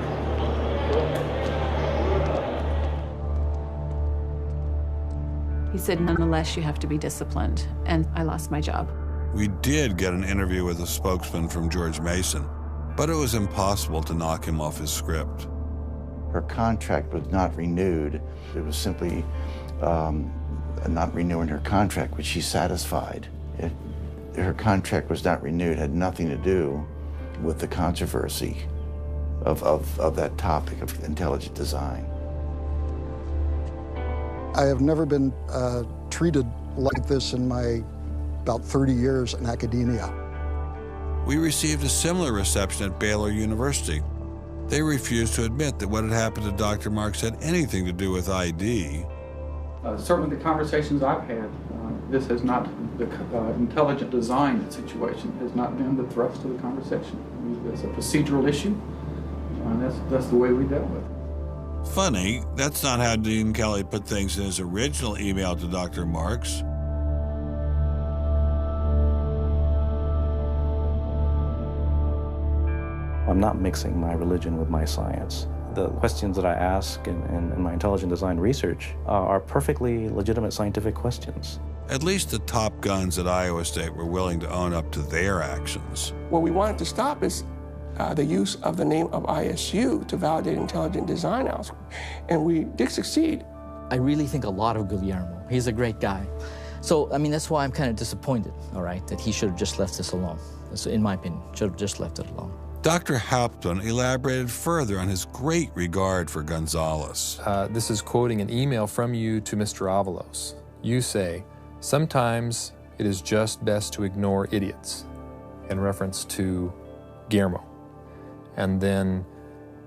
He said, nonetheless, you have to be disciplined, and I lost my job. We did get an interview with a spokesman from George Mason, but it was impossible to knock him off his script. Her contract was not renewed. It was simply not renewing her contract, which she's satisfied. Her contract was not renewed, had nothing to do with the controversy of that topic of intelligent design. I have never been treated like this in my about 30 years in academia. We received a similar reception at Baylor University. They refused to admit that what had happened to Dr. Marks had anything to do with ID. Certainly the conversations I've had, this has not, the intelligent design situation has not been the thrust of the conversation. I mean, it's a procedural issue, and that's the way we dealt with it. Funny, that's not how Dean Kelly put things in his original email to Dr. Marks. I'm not mixing my religion with my science. The questions that I ask in my intelligent design research are perfectly legitimate scientific questions. At least the top guns at Iowa State were willing to own up to their actions. What we wanted to stop is the use of the name of ISU to validate intelligent design elsewhere, and we did succeed. I really think a lot of Guillermo. He's a great guy. So, I mean, that's why I'm kind of disappointed, all right, that he should have just left this alone. So, in my opinion, should have just left it alone. Dr. Hauptmann elaborated further on his great regard for Gonzalez. This is quoting an email from you to Mr. Avalos. You say, "Sometimes it is just best to ignore idiots," in reference to Guillermo. And then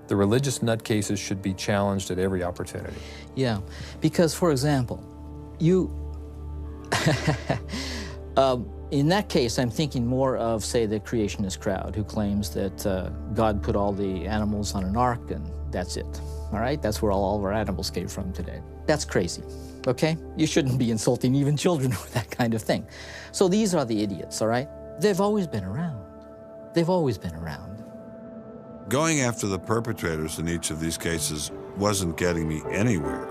the religious nutcases should be challenged at every opportunity. Yeah, because, for example, you... in that case, I'm thinking more of, say, the creationist crowd who claims that God put all the animals on an ark and that's it, all right? That's where all of our animals came from today. That's crazy, okay? You shouldn't be insulting even children with that kind of thing. So these are the idiots, all right? They've always been around. They've always been around. Going after the perpetrators in each of these cases wasn't getting me anywhere.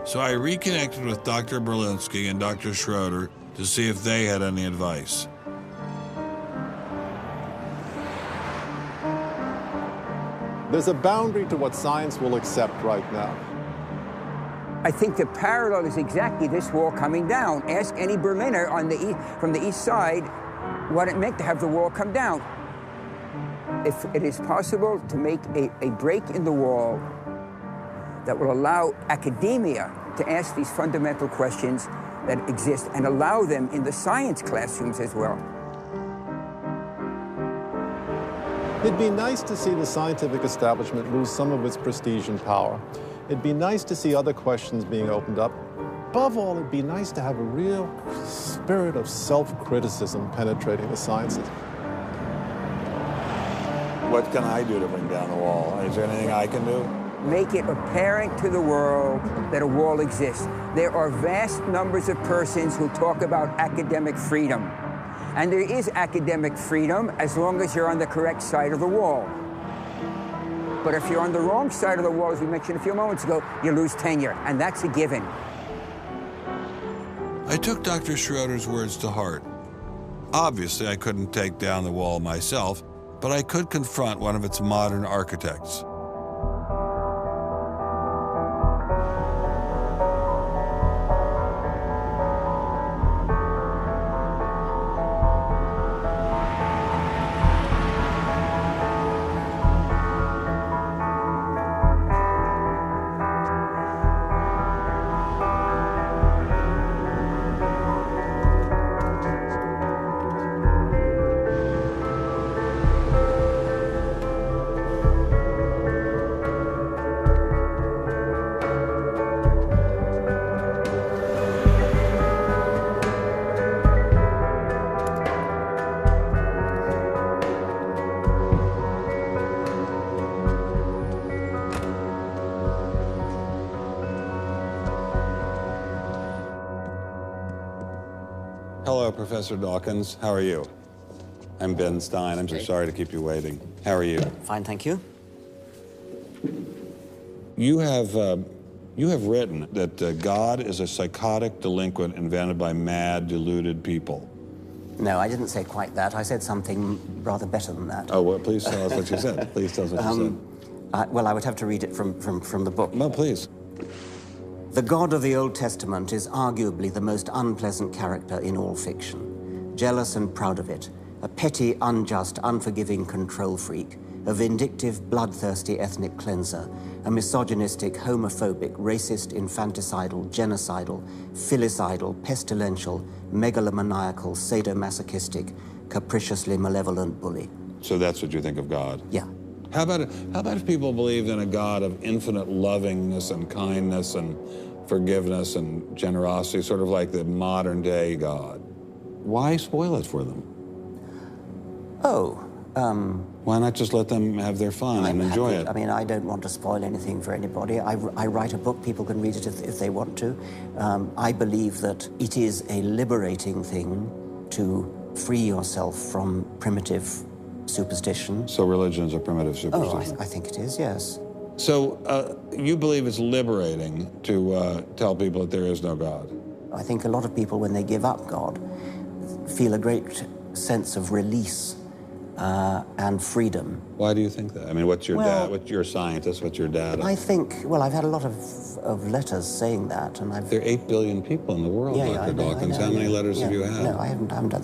So I reconnected with Dr. Berlinski and Dr. Schroeder to see if they had any advice. There's a boundary to what science will accept right now. I think the parallel is exactly this wall coming down. Ask any Berliner on from the east side what it meant to have the wall come down. If it is possible to make a break in the wall that will allow academia to ask these fundamental questions that exist and allow them in the science classrooms as well. It'd be nice to see the scientific establishment lose some of its prestige and power. It'd be nice to see other questions being opened up. Above all, it'd be nice to have a real spirit of self-criticism penetrating the sciences. What can I do to bring down the wall? Is there anything I can do? Make it apparent to the world that a wall exists. There are vast numbers of persons who talk about academic freedom. And there is academic freedom as long as you're on the correct side of the wall. But if you're on the wrong side of the wall, as we mentioned a few moments ago, you lose tenure, and that's a given. I took Dr. Schroeder's words to heart. Obviously, I couldn't take down the wall myself, but I could confront one of its modern architects. Hello, Professor Dawkins. How are you? I'm Ben Stein. I'm so sorry to keep you waiting. How are you? Fine, thank you. You have written that God is a psychotic delinquent invented by mad, deluded people. No, I didn't say quite that. I said something rather better than that. Oh, well, please tell us what you said. Please tell us what you said. Well, I would have to read it from the book. No, please. The God of the Old Testament is arguably the most unpleasant character in all fiction. Jealous and proud of it, a petty, unjust, unforgiving control freak, a vindictive, bloodthirsty ethnic cleanser, a misogynistic, homophobic, racist, infanticidal, genocidal, filicidal, pestilential, megalomaniacal, sadomasochistic, capriciously malevolent bully. So that's what you think of God? Yeah. How about if people believed in a God of infinite lovingness and kindness and forgiveness and generosity, sort of like the modern day God? Why spoil it for them? Why not just let them have their fun and enjoy it? I mean, I don't want to spoil anything for anybody. I write a book, people can read it if they want to. I believe that it is a liberating thing to free yourself from primitive superstition. So religion's a primitive superstition? Oh, I think it is, yes. So you believe it's liberating to tell people that there is no God? I think a lot of people, when they give up God, feel a great sense of release and freedom. Why do you think that? I mean, what's your dad? What's your scientist? What's your dad? I think, well, I've had a lot of letters saying that, and I've... There are 8 billion people in the world, Dr. Dawkins. How many letters have you had? No, I haven't done that.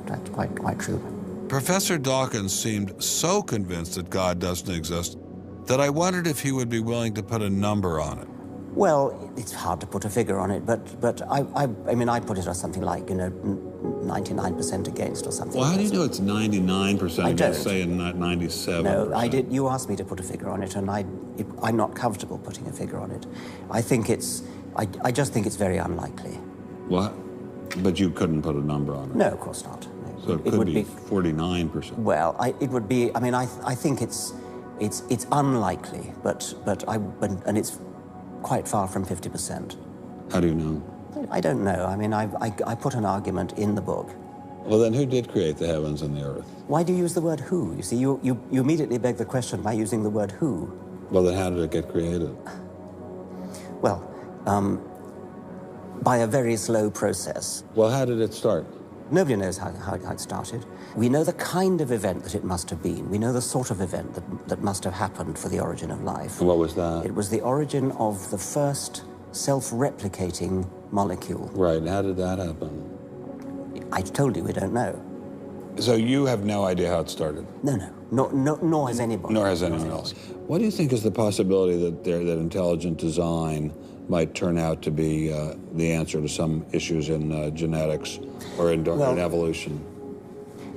That's quite true. Professor Dawkins seemed so convinced that God doesn't exist that I wondered if he would be willing to put a number on it. Well, it's hard to put a figure on it, but I mean, I put it as something like, 99% against or something. Well, how do you know it's 99% against, say, and not 97%? No, I did. You asked me to put a figure on it, and I'm not comfortable putting a figure on it. I think I just think it's very unlikely. What? But you couldn't put a number on it? No, of course not. No. So it could be 49%. Well, it would be. I mean, I think it's unlikely, and it's quite far from 50%. How do you know? I don't know. I mean, I put an argument in the book. Well, then who did create the heavens and the earth? Why do you use the word who? You see, you immediately beg the question by using the word who. Well, then how did it get created? Well, by a very slow process. Well, how did it start? Nobody knows how it started. We know the kind of event that it must have been. We know the sort of event that must have happened for the origin of life. And what was that? It was the origin of the first self-replicating molecule. Right, how did that happen? I told you we don't know. So you have no idea how it started? No, nor has anybody. Nor has anyone else. What do you think is the possibility that intelligent design might turn out to be the answer to some issues in genetics or in evolution?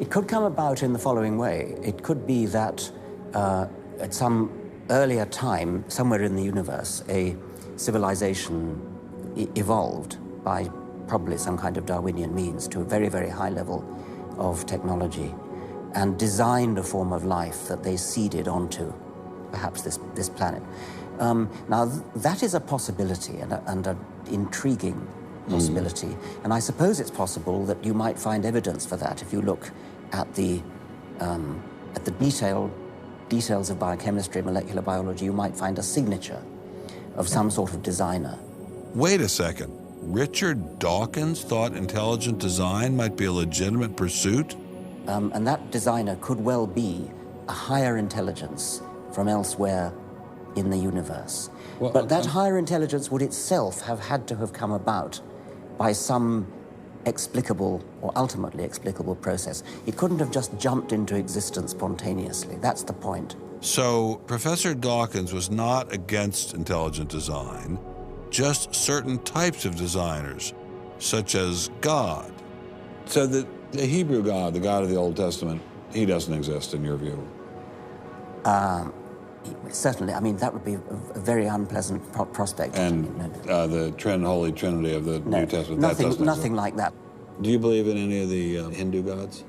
It could come about in the following way. It could be that at some earlier time, somewhere in the universe, a civilization evolved by probably some kind of Darwinian means to a very, very high level of technology and designed a form of life that they seeded onto, perhaps this planet. Now, that is a possibility and an intriguing possibility. And I suppose it's possible that you might find evidence for that if you look at the details of biochemistry, molecular biology. You might find a signature of some sort of designer. Wait a second. Richard Dawkins thought intelligent design might be a legitimate pursuit? And that designer could well be a higher intelligence from elsewhere in the universe. Well, but that higher intelligence would itself have had to have come about by some explicable or ultimately explicable process. It couldn't have just jumped into existence spontaneously. That's the point. So Professor Dawkins was not against intelligent design, just certain types of designers, such as God. So the Hebrew God, the God of the Old Testament, he doesn't exist in your view? Certainly. I mean, that would be a very unpleasant prospect. And the Holy Trinity of the New Testament, nothing like that. Do you believe in any of the Hindu gods?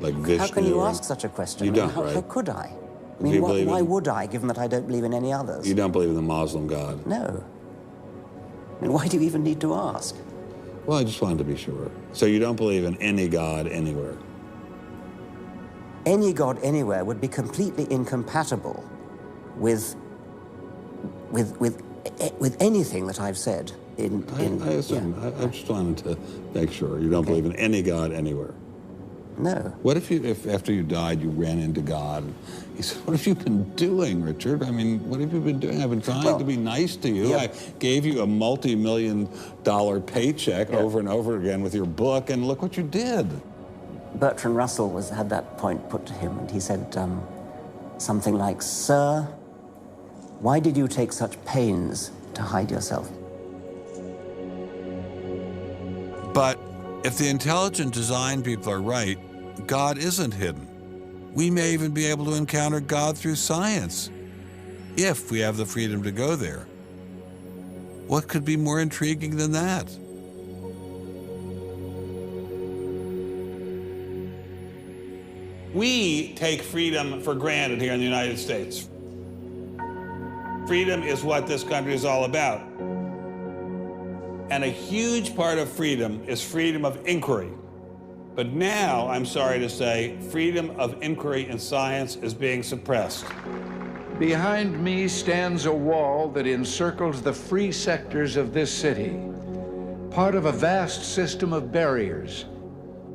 Like Vishnu? How can you ask such a question? You don't, right? How could I? I mean, why would I, given that I don't believe in any others? You don't believe in the Muslim God? No. I mean, why do you even need to ask? Well, I just wanted to be sure. So you don't believe in any God anywhere? Any God anywhere would be completely incompatible with anything that I've said. I assume. Yeah. I just wanted to make sure you don't believe in any God anywhere. No. What if after you died you ran into God? He said, "What have you been doing, Richard? I mean, what have you been doing? I've been trying to be nice to you. I gave you a multi-million-dollar paycheck over and over again with your book, and look what you did." Bertrand Russell had that point put to him, and he said something like, "Sir, why did you take such pains to hide yourself?" But if the intelligent design people are right, God isn't hidden. We may even be able to encounter God through science, if we have the freedom to go there. What could be more intriguing than that? We take freedom for granted here in the United States. Freedom is what this country is all about. And a huge part of freedom is freedom of inquiry. But now, I'm sorry to say, freedom of inquiry in science is being suppressed. Behind me stands a wall that encircles the free sectors of this city, part of a vast system of barriers.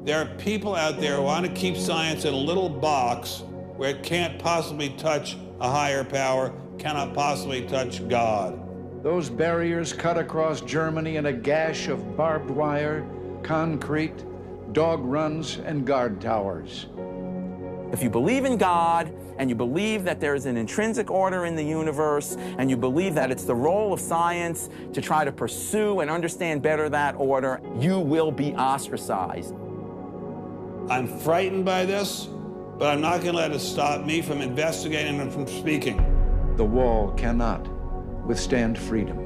There are people out there who want to keep science in a little box where it can't possibly touch a higher power, cannot possibly touch God. Those barriers cut across Germany in a gash of barbed wire, concrete, dog runs, and guard towers. If you believe in God, and you believe that there is an intrinsic order in the universe, and you believe that it's the role of science to try to pursue and understand better that order, you will be ostracized. I'm frightened by this, but I'm not going to let it stop me from investigating and from speaking. The wall cannot withstand freedom.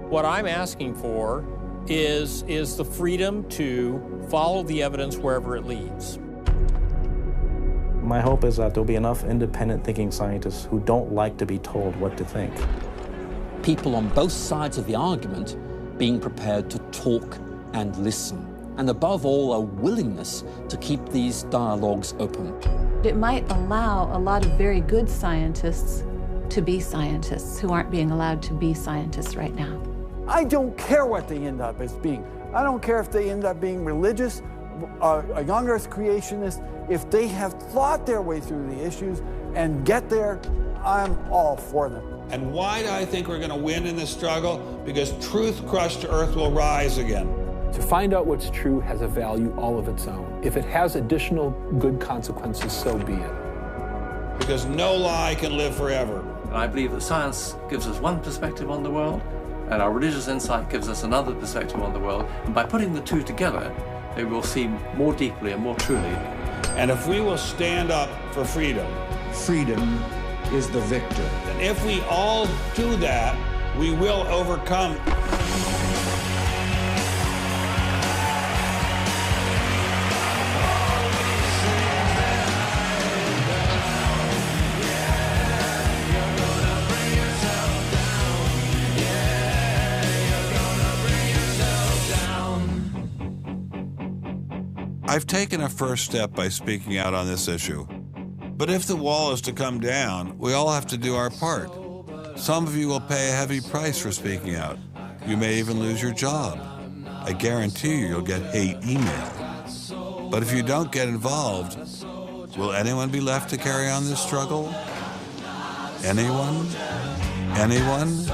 What I'm asking for is the freedom to follow the evidence wherever it leads. My hope is that there'll be enough independent thinking scientists who don't like to be told what to think. People on both sides of the argument being prepared to talk and listen. And above all, a willingness to keep these dialogues open. It might allow a lot of very good scientists to be scientists who aren't being allowed to be scientists right now. I don't care what they end up as being. I don't care if they end up being religious, a young earth creationist. If they have thought their way through the issues and get there, I'm all for them. And why do I think we're going to win in this struggle? Because truth crushed to earth will rise again. To find out what's true has a value all of its own. If it has additional good consequences, so be it. Because no lie can live forever. And I believe that science gives us one perspective on the world, and our religious insight gives us another perspective on the world. And by putting the two together, they will see more deeply and more truly. And if we will stand up for freedom, freedom is the victor. And if we all do that, we will overcome. I've taken a first step by speaking out on this issue. But if the wall is to come down, we all have to do our part. Some of you will pay a heavy price for speaking out. You may even lose your job. I guarantee you'll get hate email. But if you don't get involved, will anyone be left to carry on this struggle? Anyone? Anyone?